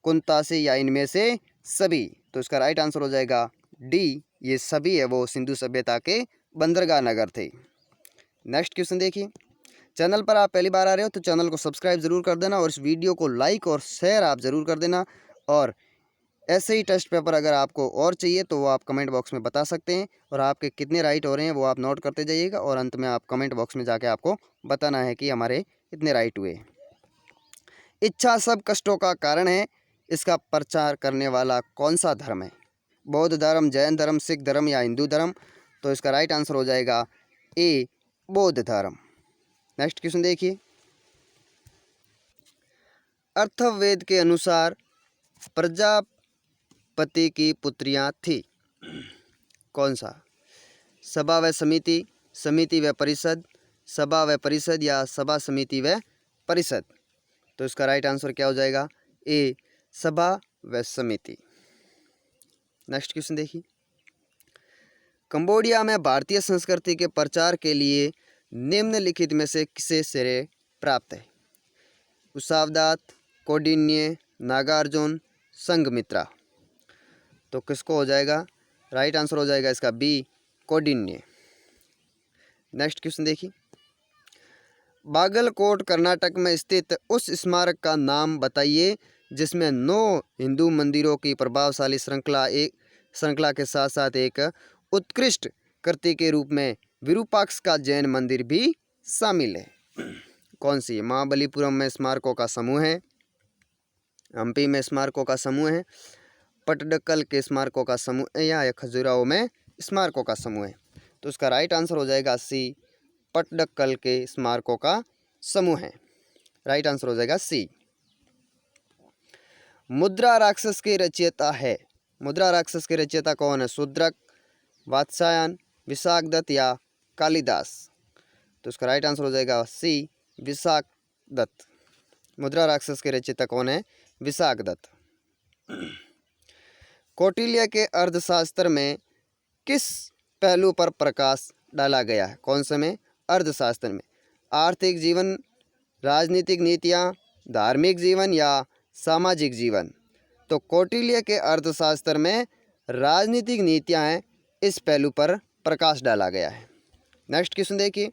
कुंतासी या इनमें से सभी। तो इसका राइट आंसर हो जाएगा डी, ये सभी है वो सिंधु सभ्यता के बंदरगाह नगर थे। नेक्स्ट क्वेश्चन देखिए, चैनल पर आप पहली बार आ रहे हो तो चैनल को सब्सक्राइब ज़रूर कर देना और इस वीडियो को लाइक और शेयर आप ज़रूर कर देना। और ऐसे ही टेस्ट पेपर अगर आपको और चाहिए तो वो आप कमेंट बॉक्स में बता सकते हैं और आपके कितने राइट हो रहे हैं वो आप नोट करते जाइएगा और अंत में आप कमेंट बॉक्स में जाके आपको बताना है कि हमारे इतने राइट हुए। इच्छा सब कष्टों का कारण है, इसका प्रचार करने वाला कौन सा धर्म है? बौद्ध धर्म, जैन धर्म, सिख धर्म या हिंदू धर्म? तो इसका राइट आंसर हो जाएगा ए, बौद्ध धर्म। नेक्स्ट क्वेश्चन देखिए, अथर्ववेद के अनुसार प्रजापति की पुत्रियां थी। कौन सा? सभा व समिति, समिति व परिषद, सभा व परिषद या सभा समिति व परिषद? तो इसका राइट आंसर क्या हो जाएगा? ए, सभा व समिति। नेक्स्ट क्वेश्चन देखिए, कंबोडिया में भारतीय संस्कृति के प्रचार के लिए निम्नलिखित में से किसे श्रेय प्राप्त है? कुशावदात, कौंडिन्य, नागार्जुन, संघमित्रा? तो किसको हो जाएगा? राइट आंसर हो जाएगा इसका बी, कौंडिन्य। नेक्स्ट क्वेश्चन देखिए, बागलकोट कर्नाटक में स्थित उस स्मारक का नाम बताइए जिसमें 9 हिंदू मंदिरों की प्रभावशाली श्रृंखला के साथ साथ एक उत्कृष्ट कृति के रूप में विरूपाक्ष का जैन मंदिर भी शामिल है। कौन सी? महाबलीपुरम में स्मारकों का समूह है, हम्पी में स्मारकों का समूह है, पट्टडकल के स्मारकों का समूह है या खजुराहो में स्मारकों का समूह है? तो उसका राइट आंसर हो जाएगा सी, पट्टडकल के स्मारकों का समूह है। राइट आंसर हो जाएगा सी। मुद्रा राक्षस के रचयिता है। मुद्रा राक्षस के रचयिता कौन है? शूद्रक, वात्स्यायन, विशाखदत्त या कालिदास? तो उसका राइट आंसर हो जाएगा सी, विशाखदत्त। मुद्रा राक्षस के रचयिता कौन है? विशाखदत्त। कौटिल्य के अर्थशास्त्र में किस पहलू पर प्रकाश डाला गया है? कौन से में? अर्थशास्त्र में। आर्थिक जीवन, राजनीतिक नीतियाँ, धार्मिक जीवन या सामाजिक जीवन? तो कौटिल्य के अर्थशास्त्र में राजनीतिक नीतियाँ हैं, इस पहलू पर प्रकाश डाला गया है। नेक्स्ट क्वेश्चन देखिए,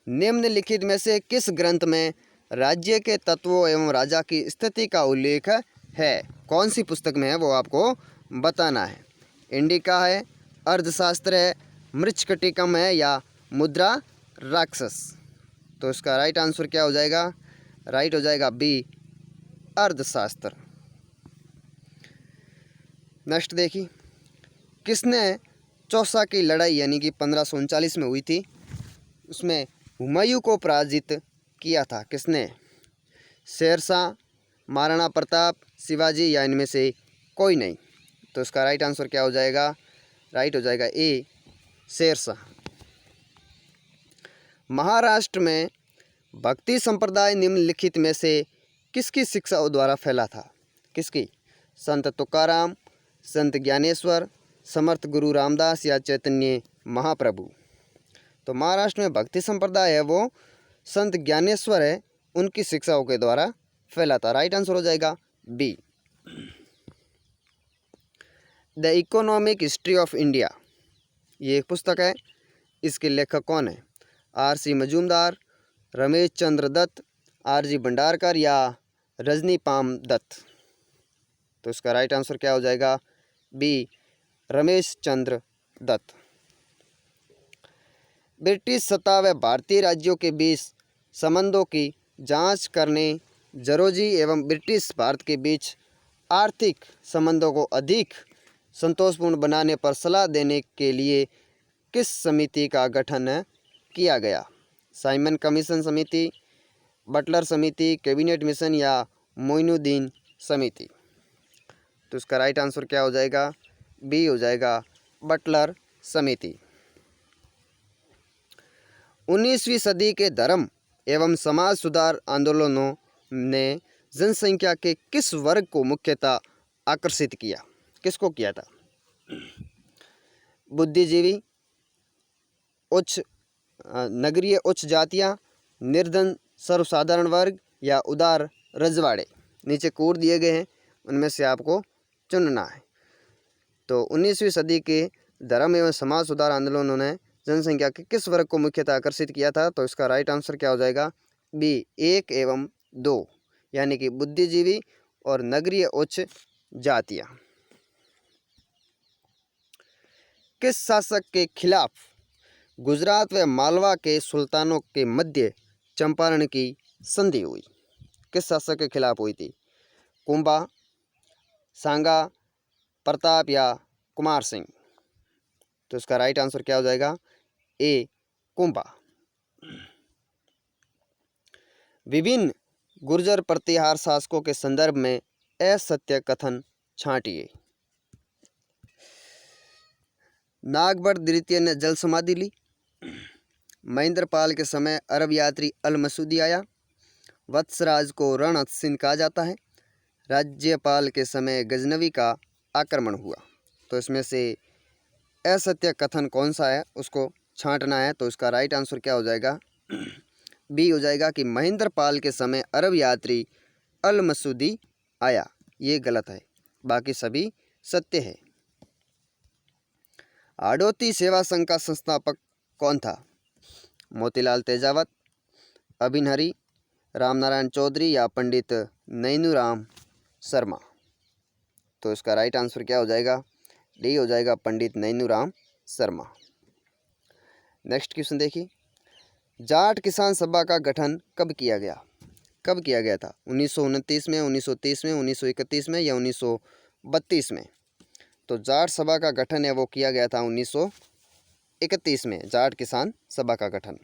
निम्नलिखित में से किस ग्रंथ में राज्य के तत्वों एवं राजा की स्थिति का उल्लेख है? कौन सी पुस्तक में है वो आपको बताना है। इंडिका है, अर्थशास्त्र है, मृच्छकटिकम है या मुद्रा राक्षस? तो इसका राइट आंसर क्या हो जाएगा? राइट हो जाएगा बी, अर्थशास्त्र। नेक्स्ट देखिए, किसने चौसा की लड़ाई यानी कि 1539 में हुई थी उसमें हुमायूं को पराजित किया था? किसने? शेरशाह, महाराणा प्रताप, शिवाजी या इनमें से कोई नहीं? तो इसका राइट आंसर क्या हो जाएगा? राइट हो जाएगा ए, शेरशाह। महाराष्ट्र में भक्ति संप्रदाय निम्नलिखित में से किसकी शिक्षाओं द्वारा फैला था? किसकी? संत तुकाराम, संत ज्ञानेश्वर, समर्थ गुरु रामदास या चैतन्य महाप्रभु? तो महाराष्ट्र में भक्ति संप्रदाय है वो संत ज्ञानेश्वर है, उनकी शिक्षाओं के द्वारा फैला था। राइट आंसर हो जाएगा B. The economic history of India ये एक पुस्तक है, इसके लेखक कौन है? R.C. मजूमदार, रमेश चंद्र दत्त, R.G. भंडारकर या रजनी पाम दत्त? तो इसका राइट आंसर क्या हो जाएगा? बी, रमेश चंद्र दत्त। ब्रिटिश सत्ता व भारतीय राज्यों के बीच संबंधों की जांच करने, जरोजी एवं ब्रिटिश भारत के बीच आर्थिक संबंधों को अधिक संतोषपूर्ण बनाने पर सलाह देने के लिए किस समिति का गठन किया गया? साइमन कमीशन समिति, बटलर समिति, कैबिनेट मिशन या मोइनुद्दीन समिति? तो इसका राइट आंसर क्या हो जाएगा? बी हो जाएगा, बटलर समिति। 19वीं सदी के धर्म एवं समाज सुधार आंदोलनों ने जनसंख्या के किस वर्ग को मुख्यतः आकर्षित किया? किसको किया था? बुद्धिजीवी, उच्च नगरीय उच्च जातियाँ, निर्धन सर्वसाधारण वर्ग या उदार रजवाड़े? नीचे कोड दिए गए हैं, उनमें से आपको चुनना है। तो 19वीं सदी के धर्म एवं समाज सुधार आंदोलनों ने जनसंख्या के किस वर्ग को मुख्यतः आकर्षित किया था? तो इसका राइट आंसर क्या हो जाएगा? बी, 1 एवं 2, यानी कि बुद्धिजीवी और नगरीय उच्च जातियाँ। किस शासक के खिलाफ गुजरात व मालवा के सुल्तानों के मध्य चंपारण की संधि हुई? किस शासक के खिलाफ हुई थी? कुंभा, सांगा, प्रताप या कुमार सिंह? तो इसका राइट आंसर क्या हो जाएगा? ए, कुंभा। विभिन्न गुर्जर प्रतिहार शासकों के संदर्भ में असत्य कथन छांटिए। नागभट्ट द्वितीय ने जल समाधि ली। महेंद्रपाल के समय अरब यात्री अल मसूदी आया। वत्सराज को रण हत्सिन कहा जाता है। राज्यपाल के समय गजनवी का आक्रमण हुआ। तो इसमें से असत्य कथन कौन सा है उसको छांटना है। तो इसका राइट आंसर क्या हो जाएगा? बी हो जाएगा कि महेंद्रपाल के समय अरब यात्री अल मसूदी आया। ये गलत है, बाकी सभी सत्य है। हाड़ौती सेवा संघ का संस्थापक कौन था? मोतीलाल तेजावत, अभिन हरी, रामनारायण चौधरी या पंडित नैनूराम शर्मा? तो इसका राइट आंसर क्या हो जाएगा? डी हो जाएगा, पंडित नैनूराम शर्मा। नेक्स्ट क्वेश्चन देखिए, जाट किसान सभा का गठन कब किया गया? कब किया गया था? 1929 में, 1930 में, 1931 में या 1932 में? तो जाट सभा का गठन है वो किया गया था 1931 में, जाट किसान सभा का गठन।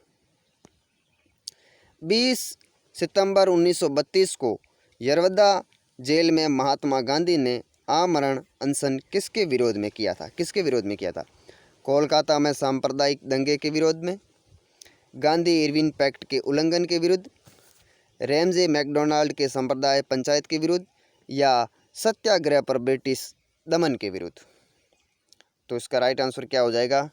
20 सितंबर 1932 को यरवदा जेल में महात्मा गांधी ने आमरण अनशन किसके विरोध में किया था? किसके विरोध में किया था? कोलकाता में सांप्रदायिक दंगे के विरोध में, गांधी इरविन पैक्ट के उल्लंघन के विरुद्ध, रैमजे मैकडोनाल्ड के संप्रदाय पंचायत के विरुद्ध या सत्याग्रह पर ब्रिटिश दमन के विरुद्ध? तो इसका राइट आंसर क्या हो जाएगा?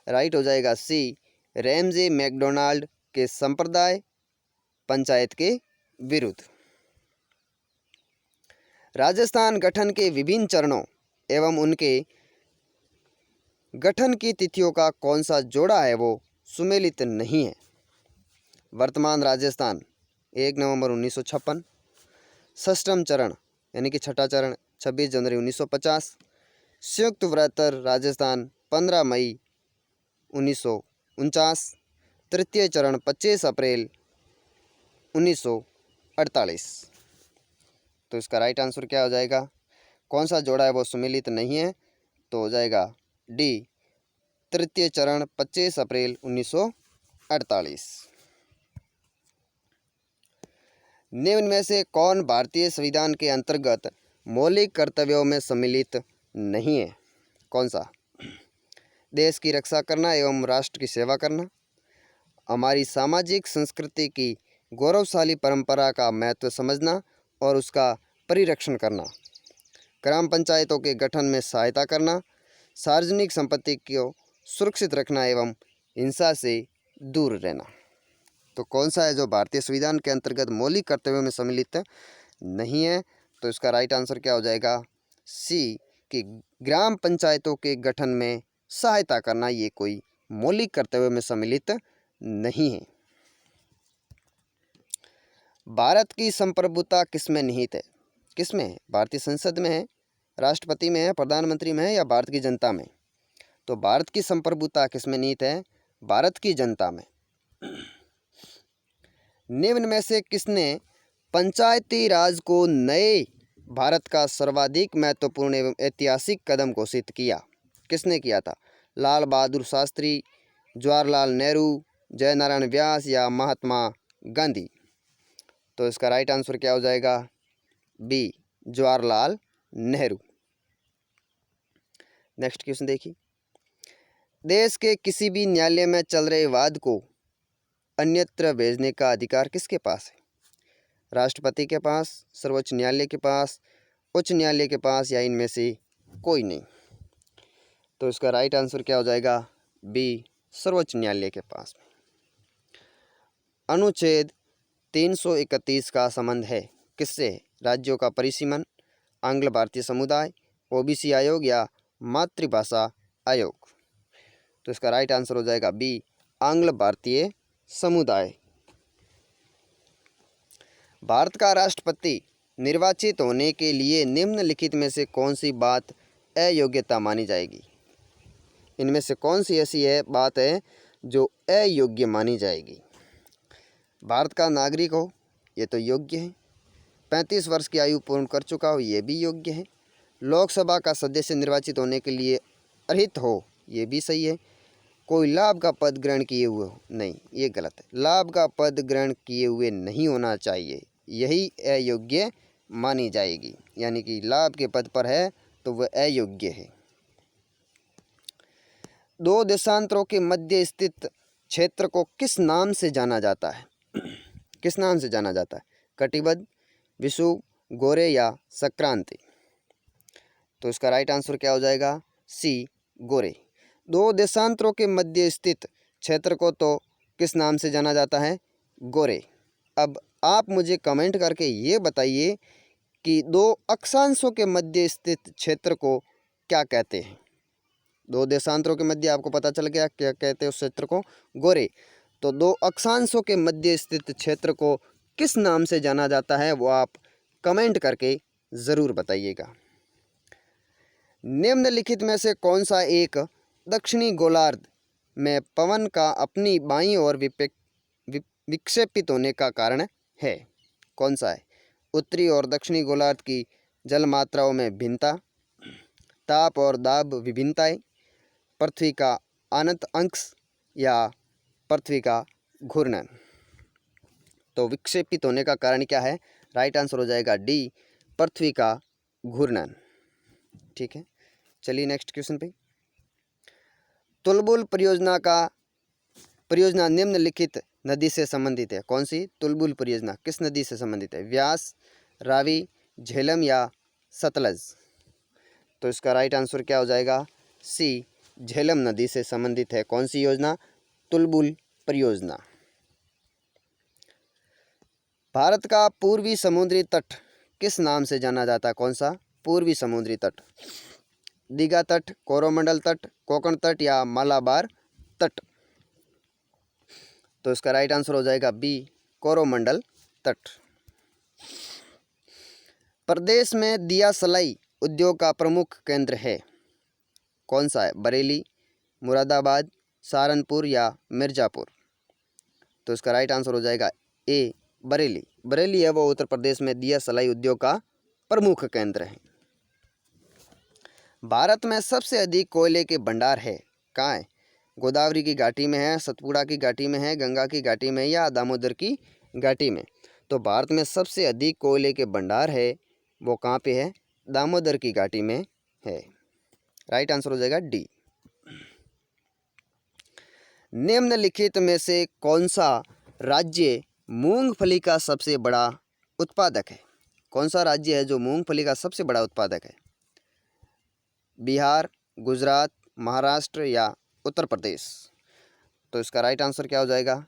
राइट हो जाएगा सी, रैमजे मैकडोनाल्ड के संप्रदाय पंचायत के विरुद्ध। राजस्थान गठन के विभिन्न चरणों एवं उनके गठन की तिथियों का कौन सा जोड़ा है वो सुमेलित नहीं है? वर्तमान राजस्थान 1 नवंबर 1956, षष्ठम चरण यानी कि छठा चरण 26 जनवरी 1950, संयुक्त व्रतर राजस्थान 15 मई 1949, तृतीय चरण 25 अप्रैल 1948। तो इसका राइट आंसर क्या हो जाएगा? कौन सा जोड़ा है वो सुमेलित नहीं है? तो हो जाएगा डी, तृतीय चरण 25 अप्रैल 1948। निम्न में से कौन भारतीय संविधान के अंतर्गत मौलिक कर्तव्यों में सम्मिलित नहीं है? कौन सा? देश की रक्षा करना एवं राष्ट्र की सेवा करना, हमारी सामाजिक संस्कृति की गौरवशाली परंपरा का महत्व समझना और उसका परिरक्षण करना, ग्राम पंचायतों के गठन में सहायता करना, सार्वजनिक संपत्ति को सुरक्षित रखना एवं हिंसा से दूर रहना। तो कौन सा है जो भारतीय संविधान के अंतर्गत मौलिक कर्तव्यों में सम्मिलित नहीं है? तो इसका राइट आंसर क्या हो जाएगा? सी, कि ग्राम पंचायतों के गठन में सहायता करना ये कोई मौलिक कर्तव्यों में सम्मिलित नहीं है। भारत की संप्रभुता किसमें निहित है? किसमें है? भारतीय संसद में है, राष्ट्रपति में है, प्रधानमंत्री में है या भारत की जनता में? तो भारत की संप्रभुता किसमें निहित है? भारत की जनता में। निम्न में से किसने पंचायती राज को नए भारत का सर्वाधिक महत्वपूर्ण एवं ऐतिहासिक कदम घोषित किया? किसने किया था? लाल बहादुर शास्त्री, जवाहरलाल नेहरू, जयनारायण व्यास या महात्मा गांधी? तो इसका राइट आंसर क्या हो जाएगा? B, Jawaharlal Nehru. Next question देखिए, देश के किसी भी न्यायालय में चल रहे वाद को अन्यत्र भेजने का अधिकार किसके पास है? राष्ट्रपति के पास, सर्वोच्च न्यायालय के पास, उच्च न्यायालय के पास या इनमें से कोई नहीं? तो इसका राइट आंसर क्या हो जाएगा? बी, सर्वोच्च न्यायालय के पास। अनुच्छेद 331 का संबंध है किससे? राज्यों का परिसीमन, आंग्ल भारतीय समुदाय, ओबीसी आयोग या मातृभाषा आयोग? तो इसका राइट आंसर हो जाएगा बी, आंग्ल भारतीय समुदाय। भारत का राष्ट्रपति निर्वाचित होने के लिए निम्नलिखित में से कौन सी बात अयोग्यता मानी जाएगी? इनमें से कौन सी ऐसी बात है जो अयोग्य मानी जाएगी? भारत का नागरिक हो, ये तो योग्य है। 35 वर्ष की आयु पूर्ण कर चुका हो, ये भी योग्य है। लोकसभा का सदस्य निर्वाचित होने के लिए अर्हित हो, ये भी सही है। कोई लाभ का पद ग्रहण किए हुए हो, नहीं, ये गलत है। लाभ का पद ग्रहण किए हुए नहीं होना चाहिए, यही अयोग्य मानी जाएगी। यानी कि लाभ के पद पर है तो वह अयोग्य है। दो देशांतरों के मध्य स्थित क्षेत्र को किस नाम से जाना जाता है? किस नाम से जाना जाता है? कटिबद्ध, विषुव, गोरे या संक्रांति? तो इसका राइट आंसर क्या हो जाएगा? सी, गोरे। दो देशांतरों के मध्य स्थित क्षेत्र को तो किस नाम से जाना जाता है? गोरे। अब आप मुझे कमेंट करके ये बताइए कि दो अक्षांशों के मध्य स्थित क्षेत्र को क्या कहते हैं? दो देशांतरों के मध्य आपको पता चल गया क्या कहते हैं उस क्षेत्र को? गोरे। तो दो अक्षांशों के मध्य स्थित क्षेत्र को किस नाम से जाना जाता है वो आप कमेंट करके ज़रूर बताइएगा। निम्नलिखित में से कौन सा एक दक्षिणी गोलार्ध में पवन का अपनी बाईं ओर विक्षेपित होने का कारण है? कौन सा है? उत्तरी और दक्षिणी गोलार्ध की जल मात्राओं में भिन्नता, ताप और दाब विभिन्नताएं, पृथ्वी का अनंत अंश या पृथ्वी का घूर्णन? तो विक्षेपित होने का कारण क्या है? राइट आंसर हो जाएगा डी, पृथ्वी का घूर्णन। ठीक है, चलिए नेक्स्ट क्वेश्चन पे। तुलबुल परियोजना निम्नलिखित नदी से संबंधित है? कौन सी तुलबुल परियोजना किस नदी से संबंधित है? व्यास, रावी, झेलम या सतलज? तो इसका राइट आंसर क्या हो जाएगा? सी, झेलम नदी से संबंधित है। कौन सी योजना? तुलबुल परियोजना। भारत का पूर्वी समुद्री तट किस नाम से जाना जाता है? कौन सा पूर्वी समुद्री तट? दीघा तट, कोरोमंडल तट, कोंकण तट या मालाबार तट? तो इसका राइट आंसर हो जाएगा बी, कोरोमंडल तट। प्रदेश में दिया सलाई उद्योग का प्रमुख केंद्र है? कौन सा है? बरेली, मुरादाबाद, सहारनपुर या मिर्ज़ापुर? तो इसका राइट आंसर हो जाएगा ए, बरेली। बरेली है वो उत्तर प्रदेश में दिया सलाई उद्योग का प्रमुख केंद्र है। भारत में सबसे अधिक कोयले के भंडार है कहाँ है? गोदावरी की घाटी में है, सतपुड़ा की घाटी में है, गंगा की घाटी में या दामोदर की घाटी में? तो भारत में सबसे अधिक कोयले के भंडार है वो कहाँ पे है? दामोदर की घाटी में है। राइट आंसर हो जाएगा डी। निम्नलिखित में से कौन सा राज्य मूंगफली का सबसे बड़ा उत्पादक है? कौन सा राज्य है जो मूंगफली का सबसे बड़ा उत्पादक है? बिहार, गुजरात, महाराष्ट्र या उत्तर प्रदेश? तो इसका राइट आंसर क्या हो जाएगा?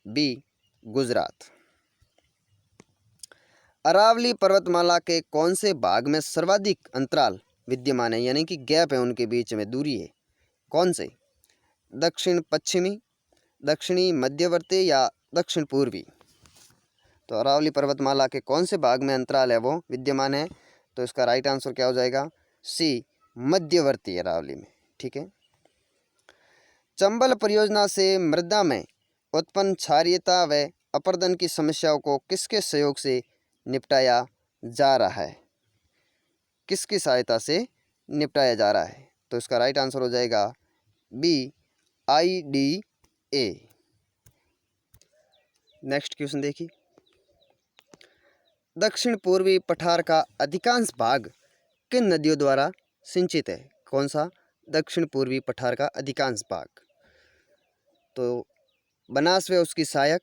बी, गुजरात। अरावली पर्वतमाला के कौन से भाग में सर्वाधिक अंतराल विद्यमान है, यानी कि गैप है उनके बीच में, दूरी है? कौन से? दक्षिण पश्चिमी, दक्षिणी मध्यवर्ती या दक्षिण पूर्वी? तो अरावली पर्वतमाला के कौन से भाग में अंतराल है वो विद्यमान है? तो इसका राइट आंसर क्या हो जाएगा? सी, मध्यवर्ती अरावली में। ठीक है, चंबल परियोजना से मृदा में उत्पन्न क्षारीयता व अपर्दन की समस्याओं को किसके सहयोग से निपटाया जा रहा है? किसकी सहायता से निपटाया जा रहा है? तो इसका राइट आंसर हो जाएगा बी, IDA। नेक्स्ट क्वेश्चन देखिए, दक्षिण पूर्वी पठार का अधिकांश भाग किन नदियों द्वारा सिंचित है? कौन सा दक्षिण पूर्वी पठार का अधिकांश भाग? तो बनास व उसकी सहायक,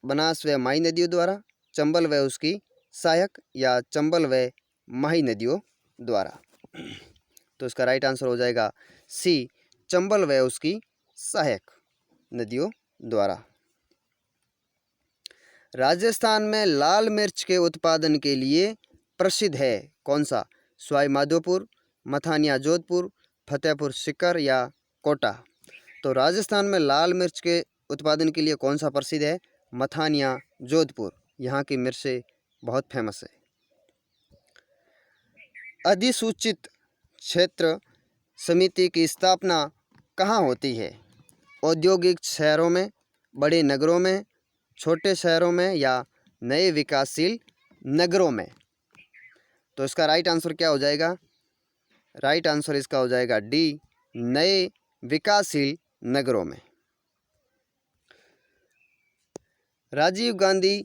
बनास व माही नदियों द्वारा, चंबल व उसकी सहायक, या चंबल व माही नदियों द्वारा। तो इसका राइट आंसर हो जाएगा सी, चंबल व उसकी सहायक नदियों द्वारा। राजस्थान में लाल मिर्च के उत्पादन के लिए प्रसिद्ध है कौन सा? सवाई माधोपुर, मथानिया जोधपुर, फतेहपुर सीकर या कोटा। तो राजस्थान में लाल मिर्च के उत्पादन के लिए कौन सा प्रसिद्ध है? मथानिया जोधपुर। यहाँ की मिर्चें बहुत फेमस है। अधिसूचित क्षेत्र समिति की स्थापना कहाँ होती है? औद्योगिक शहरों में, बड़े नगरों में, छोटे शहरों में, या नए विकासशील नगरों में। तो इसका राइट आंसर क्या हो जाएगा? राइट आंसर इसका हो जाएगा डी, नए विकासशील नगरों में। राजीव गांधी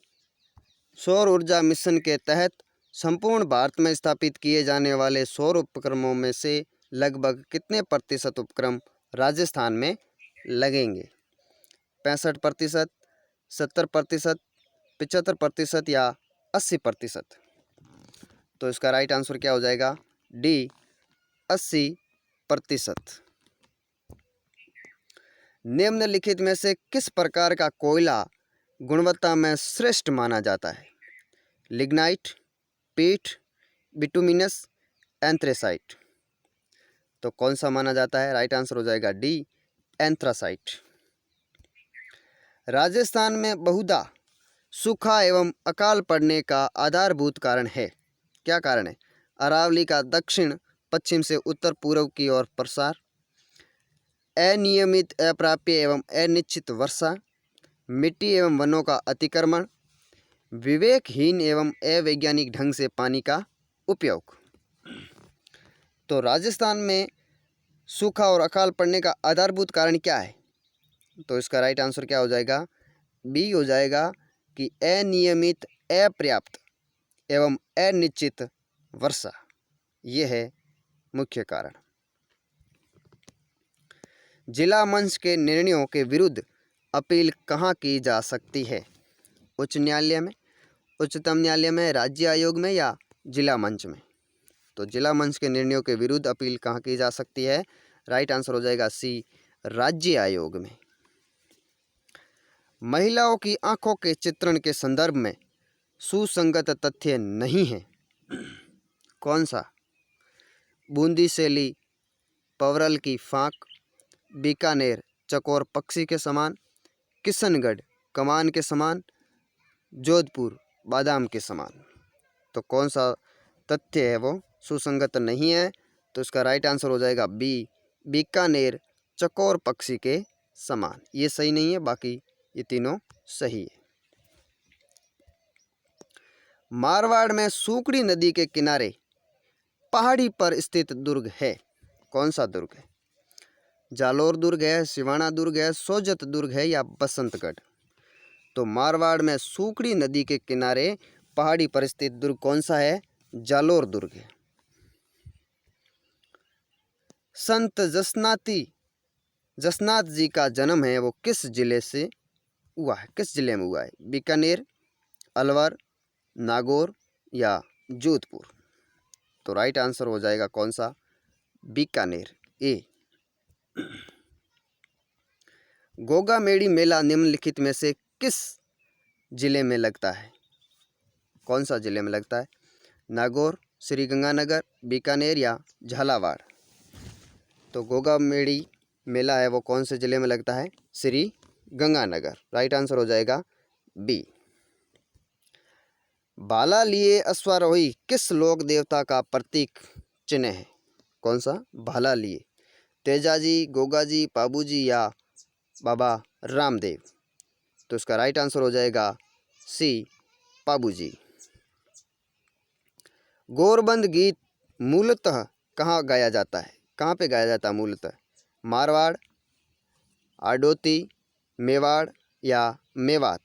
सौर ऊर्जा मिशन के तहत संपूर्ण भारत में स्थापित किए जाने वाले सौर उपक्रमों में से लगभग कितने प्रतिशत उपक्रम राजस्थान में लगेंगे? 65%, 70%, 75% या 80%? तो इसका राइट आंसर क्या हो जाएगा? डी, 80%। निम्नलिखित में से किस प्रकार का कोयला गुणवत्ता में श्रेष्ठ माना जाता है? लिग्नाइट, पीट, बिटुमिनस, एंथ्रेसाइट। तो कौन सा माना जाता है? राइट आंसर हो जाएगा डी, एंथ्रासाइट। राजस्थान में बहुधा सूखा एवं अकाल पड़ने का आधारभूत कारण है। क्या कारण है? अरावली का दक्षिण पश्चिम से उत्तर पूर्व की ओर प्रसार, अनियमित, अप्राप्य एवं अनिश्चित वर्षा, मिट्टी एवं वनों का अतिक्रमण, विवेकहीन एवं अवैज्ञानिक ढंग से पानी का उपयोग। तो राजस्थान में सूखा और अकाल पड़ने का आधारभूत कारण क्या है? तो इसका राइट आंसर क्या हो जाएगा? बी हो जाएगा कि अनियमित, अपर्याप्त एवं अनिश्चित वर्षा। ये है मुख्य कारण। जिला मंच के निर्णयों के विरुद्ध अपील कहाँ की जा सकती है? उच्च न्यायालय में, उच्चतम न्यायालय में, राज्य आयोग में, या जिला मंच में? तो जिला मंच के निर्णयों के विरुद्ध अपील कहाँ की जा सकती है? राइट आंसर हो जाएगा सी, राज्य आयोग में। महिलाओं की आंखों के चित्रण के संदर्भ में सुसंगत तथ्य नहीं है। कौन सा? बूंदी से ली पवरल की फांक, बीकानेर चकोर पक्षी के समान, किशनगढ़ कमान के समान, जोधपुर बादाम के समान। तो कौन सा तथ्य है वो सुसंगत नहीं है? तो इसका राइट आंसर हो जाएगा बी, बीकानेर चकोर पक्षी के समान। ये सही नहीं है, बाकी ये तीनों सही है। मारवाड़ में सूकड़ी नदी के किनारे पहाड़ी पर स्थित दुर्ग है। कौन सा दुर्ग है? जालोर दुर्ग है, सिवाना दुर्ग है, सोजत दुर्ग है, या बसंतगढ़? तो मारवाड़ में सूकड़ी नदी के किनारे पहाड़ी पर स्थित दुर्ग कौन सा है? जालोर दुर्ग है। संत जसनाथ जी का जन्म है वो किस जिले से हुआ है? किस जिले में हुआ है? बीकानेर, अलवर, नागौर, या जोधपुर? तो राइट आंसर हो जाएगा कौन सा? बीकानेर, ए। गोगा मेड़ी मेला निम्नलिखित में से किस जिले में लगता है? कौन सा जिले में लगता है? नागौर, श्री गंगानगर, बीकानेर, या झालावाड़? तो गोगा मेड़ी मेला है वो कौन से जिले में लगता है? श्री गंगानगर। राइट आंसर हो जाएगा बी। भाला लिए अश्वारोही किस लोक देवता का प्रतीक चिन्ह है? कौन सा? भाला लिए। तेजाजी, गोगाजी, पाबूजी, या बाबा रामदेव? तो इसका राइट आंसर हो जाएगा सी पाबूजी। गौरबंद गीत मूलतः कहाँ गाया जाता है? कहाँ पे गाया जाता है मूलतः? मारवाड़, आडोती, मेवाड़ या मेवात?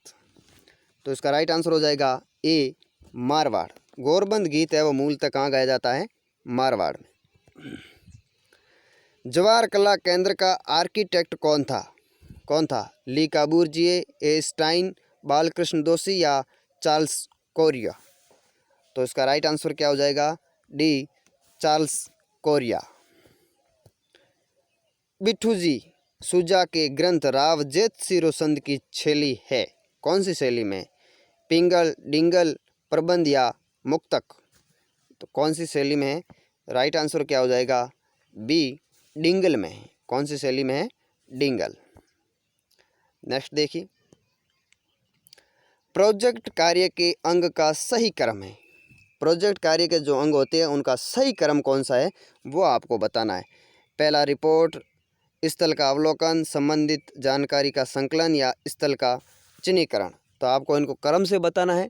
तो इसका राइट आंसर हो जाएगा ए मारवाड़। गौरबंद गीत है वो मूलतः कहाँ गाया जाता है? मारवाड़ में। जवाहर कला केंद्र का आर्किटेक्ट कौन था? कौन था? ली काबूर्जिए, ए स्टाइन, बालकृष्ण दोषी या चार्ल्स कोरिया? तो इसका राइट आंसर क्या हो जाएगा? डी चार्ल्स कोरिया। बिट्ठू जी सुजा के ग्रंथ राव जेत सिरो संध की शैली है? कौन सी शैली में? पिंगल, डिंगल, प्रबंध या मुक्तक? तो कौन सी शैली में है? राइट आंसर क्या हो जाएगा? बी डिंगल में है। कौन सी शैली में है? डिंगल। नेक्स्ट देखिए, प्रोजेक्ट कार्य के अंग का सही क्रम है। प्रोजेक्ट कार्य के जो अंग होते हैं उनका सही क्रम कौन सा है वो आपको बताना है। पहला रिपोर्ट, स्थल का अवलोकन, संबंधित जानकारी का संकलन या स्थल का चिन्हीकरण। तो आपको इनको क्रम से बताना है।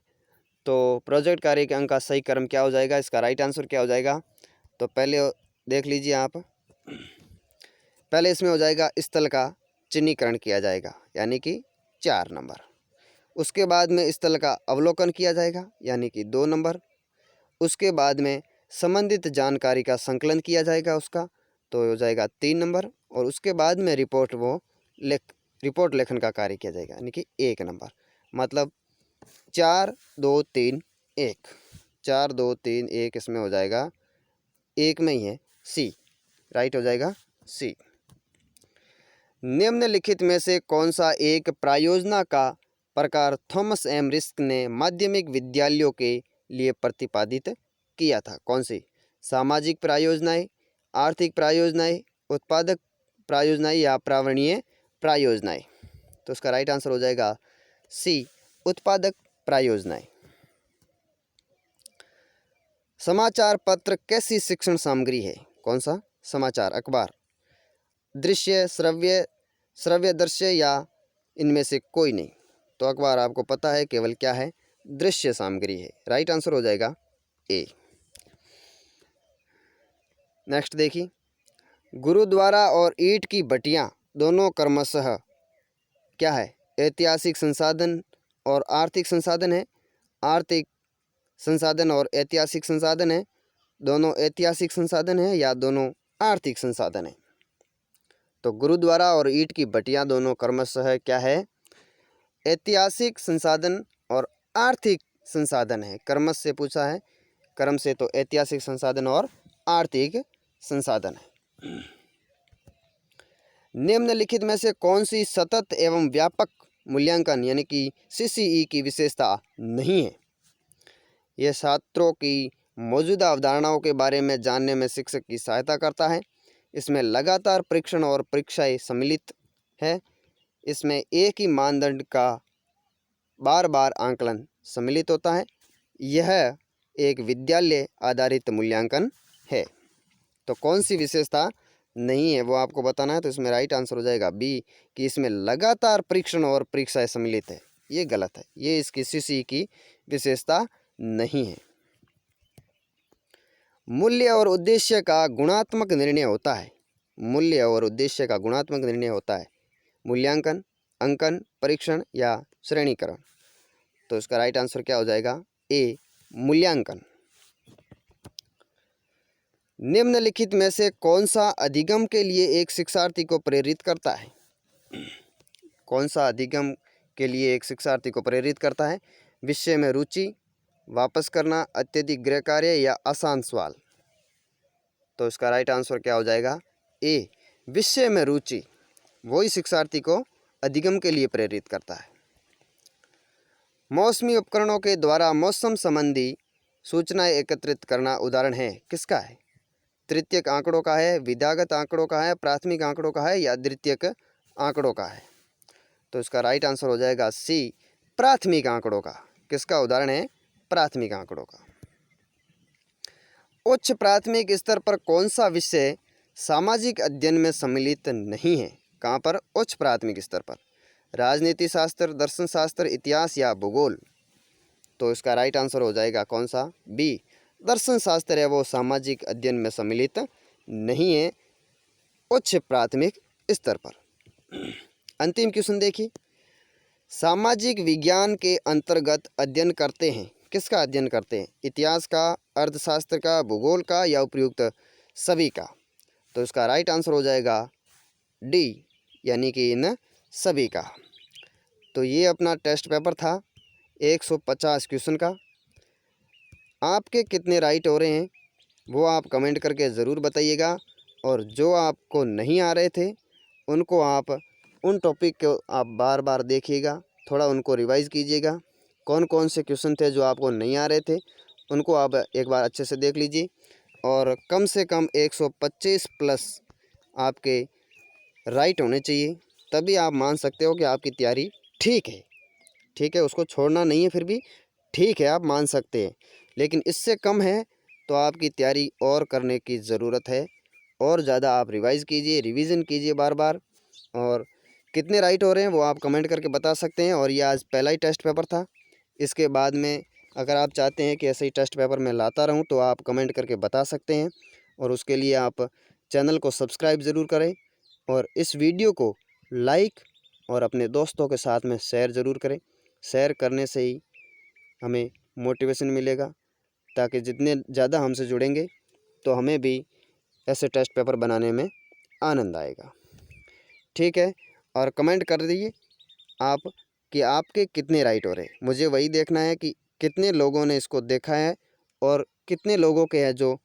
तो प्रोजेक्ट कार्य के अंग का सही क्रम क्या हो जाएगा? इसका राइट आंसर क्या हो जाएगा? तो पहले देख लीजिए आप, पहले इसमें हो जाएगा स्थल का चिन्हीकरण किया जाएगा यानी कि 4 नंबर। उसके बाद में स्थल का अवलोकन किया जाएगा यानी कि 2 नंबर। उसके बाद में संबंधित जानकारी का संकलन किया जाएगा उसका, तो हो जाएगा 3 नंबर। और उसके बाद में रिपोर्ट रिपोर्ट लेखन का कार्य किया जाएगा यानी कि 1 नंबर। मतलब 4 2 3 1, 4 2 3 1 इसमें हो जाएगा, 1 में ही है सी, राइट हो जाएगा सी। निम्नलिखित में से कौन सा एक प्रायोजना का प्रकार थॉमस एम रिस्क ने माध्यमिक विद्यालयों के लिए प्रतिपादित किया था? कौन सी? सामाजिक प्रायोजनाएं, आर्थिक प्रायोजनाएं, उत्पादक प्रायोजनाएं या प्रावरणीय प्रायोजनाएं? तो उसका राइट आंसर हो जाएगा सी उत्पादक प्रायोजनाएं। समाचार पत्र कैसी शिक्षण सामग्री है? कौन सा? समाचार अखबार, दृश्य, श्रव्य दृश्य या इनमें से कोई नहीं? तो अखबार आपको पता है केवल क्या है? दृश्य सामग्री है। राइट आंसर हो जाएगा ए। नेक्स्ट देखिए, गुरुद्वारा और ईंट की भट्टियां दोनों क्रमशः क्या है? ऐतिहासिक संसाधन और आर्थिक संसाधन है। आर्थिक संसाधन और ऐतिहासिक संसाधन है। दोनों ऐतिहासिक संसाधन है या दोनों आर्थिक संसाधन है? तो गुरुद्वारा और ईंट की भट्टियां दोनों क्रमशः क्या है? ऐतिहासिक संसाधन और आर्थिक संसाधन है। क्रम से पूछा है, क्रम से तो ऐतिहासिक संसाधन और आर्थिक संसाधन है। निम्नलिखित में से कौन सी सतत एवं व्यापक मूल्यांकन यानी कि सीसीई की विशेषता नहीं है? यह छात्रों की मौजूदा अवधारणाओं के बारे में जानने में शिक्षक की सहायता करता है। इसमें लगातार परीक्षण और परीक्षाएं सम्मिलित है। इसमें एक ही मानदंड का बार बार आंकलन सम्मिलित होता है। यह एक विद्यालय आधारित मूल्यांकन है। तो कौन सी विशेषता नहीं है वो आपको बताना है। तो इसमें राइट आंसर हो जाएगा बी कि इसमें लगातार परीक्षण और परीक्षाएं सम्मिलित है। ये गलत है, ये इसकी सीसी की विशेषता नहीं है। मूल्य और उद्देश्य का गुणात्मक निर्णय होता है। मूल्य और उद्देश्य का गुणात्मक निर्णय होता है मूल्यांकन, अंकन, परीक्षण या श्रेणीकरण? तो इसका राइट आंसर क्या हो जाएगा? ए मूल्यांकन। निम्नलिखित में से कौन सा अधिगम के लिए एक शिक्षार्थी को प्रेरित करता है? कौन सा अधिगम के लिए एक शिक्षार्थी को प्रेरित करता है? विषय में रुचि, वापस करना, अत्यधिक गृह कार्य या आसान सवाल? तो इसका राइट आंसर क्या हो जाएगा? ए विषय में रुचि, वही शिक्षार्थी को अधिगम के लिए प्रेरित करता है। मौसमी उपकरणों के द्वारा मौसम संबंधी सूचनाएं एकत्रित करना उदाहरण है किसका है? तृतीयक आंकड़ों का है, विधागत आंकड़ों का है, प्राथमिक आंकड़ों का है या द्वितीयक आंकड़ों का है? तो इसका राइट आंसर हो जाएगा सी प्राथमिक आंकड़ों का। किसका उदाहरण है? प्राथमिक आंकड़ों का। उच्च प्राथमिक स्तर पर कौन सा विषय सामाजिक अध्ययन में सम्मिलित नहीं है? कहाँ पर? उच्च प्राथमिक स्तर पर। राजनीति शास्त्र, दर्शन शास्त्र, इतिहास या भूगोल? तो इसका राइट आंसर हो जाएगा कौन सा? बी। दर्शन शास्त्र है वो सामाजिक अध्ययन में सम्मिलित नहीं है उच्च प्राथमिक स्तर पर। अंतिम क्वेश्चन देखिए, सामाजिक विज्ञान के अंतर्गत अध्ययन करते हैं, किसका अध्ययन करते हैं? इतिहास का, अर्थशास्त्र का, भूगोल का या उपयुक्त सभी का? तो इसका राइट आंसर हो जाएगा डी, यानी कि इन सभी का। तो ये अपना टेस्ट पेपर था 150 क्वेश्चन का। आपके कितने राइट हो रहे हैं वो आप कमेंट करके ज़रूर बताइएगा, और जो आपको नहीं आ रहे थे उनको आप उन टॉपिक को आप बार बार देखिएगा, थोड़ा उनको रिवाइज़ कीजिएगा। कौन कौन से क्वेश्चन थे जो आपको नहीं आ रहे थे उनको आप एक बार अच्छे से देख लीजिए, और कम से कम 125 प्लस आपके राइट होने चाहिए, तभी आप मान सकते हो कि आपकी तैयारी ठीक है। ठीक है, उसको छोड़ना नहीं है, फिर भी ठीक है आप मान सकते हैं, लेकिन इससे कम है तो आपकी तैयारी और करने की ज़रूरत है। और ज़्यादा आप रिवाइज़ कीजिए, रिवीजन कीजिए बार बार, और कितने राइट हो रहे हैं वो आप कमेंट करके बता सकते हैं। और ये आज पहला ही टेस्ट पेपर था, इसके बाद में अगर आप चाहते हैं कि ऐसे ही टेस्ट पेपर मैं लाता रहूं तो आप कमेंट करके बता सकते हैं, और उसके लिए आप चैनल को सब्सक्राइब ज़रूर करें, और इस वीडियो को लाइक और अपने दोस्तों के साथ में शेयर ज़रूर करें। शेयर करने से ही हमें मोटिवेशन मिलेगा, ताकि जितने ज़्यादा हमसे जुड़ेंगे तो हमें भी ऐसे टेस्ट पेपर बनाने में आनंद आएगा। ठीक है, और कमेंट कर दीजिए आप कि आपके कितने राइट हो रहे हैं। मुझे वही देखना है कि कितने लोगों ने इसको देखा है, और कितने लोगों के हैं जो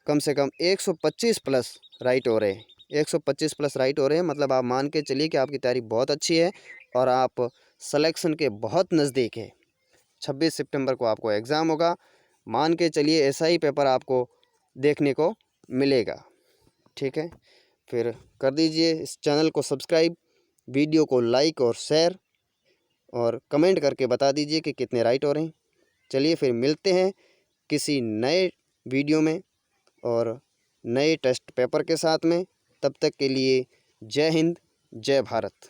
कम से कम 125 प्लस राइट हो रहे हैं। 125 प्लस राइट हो रहे हैं, मतलब आप मान के चलिए कि आपकी तैयारी बहुत अच्छी है और आप सिलेक्शन के बहुत नज़दीक है। 26 सितंबर को आपको एग्ज़ाम होगा, मान के चलिए ऐसा ही पेपर आपको देखने को मिलेगा। ठीक है, फिर कर दीजिए इस चैनल को सब्सक्राइब, वीडियो को लाइक और शेयर, और कमेंट करके बता दीजिए कि कितने राइट हो रहे हैं। चलिए फिर मिलते हैं किसी नए वीडियो में और नए टेस्ट पेपर के साथ में। तब तक के लिए जय हिंद, जय भारत।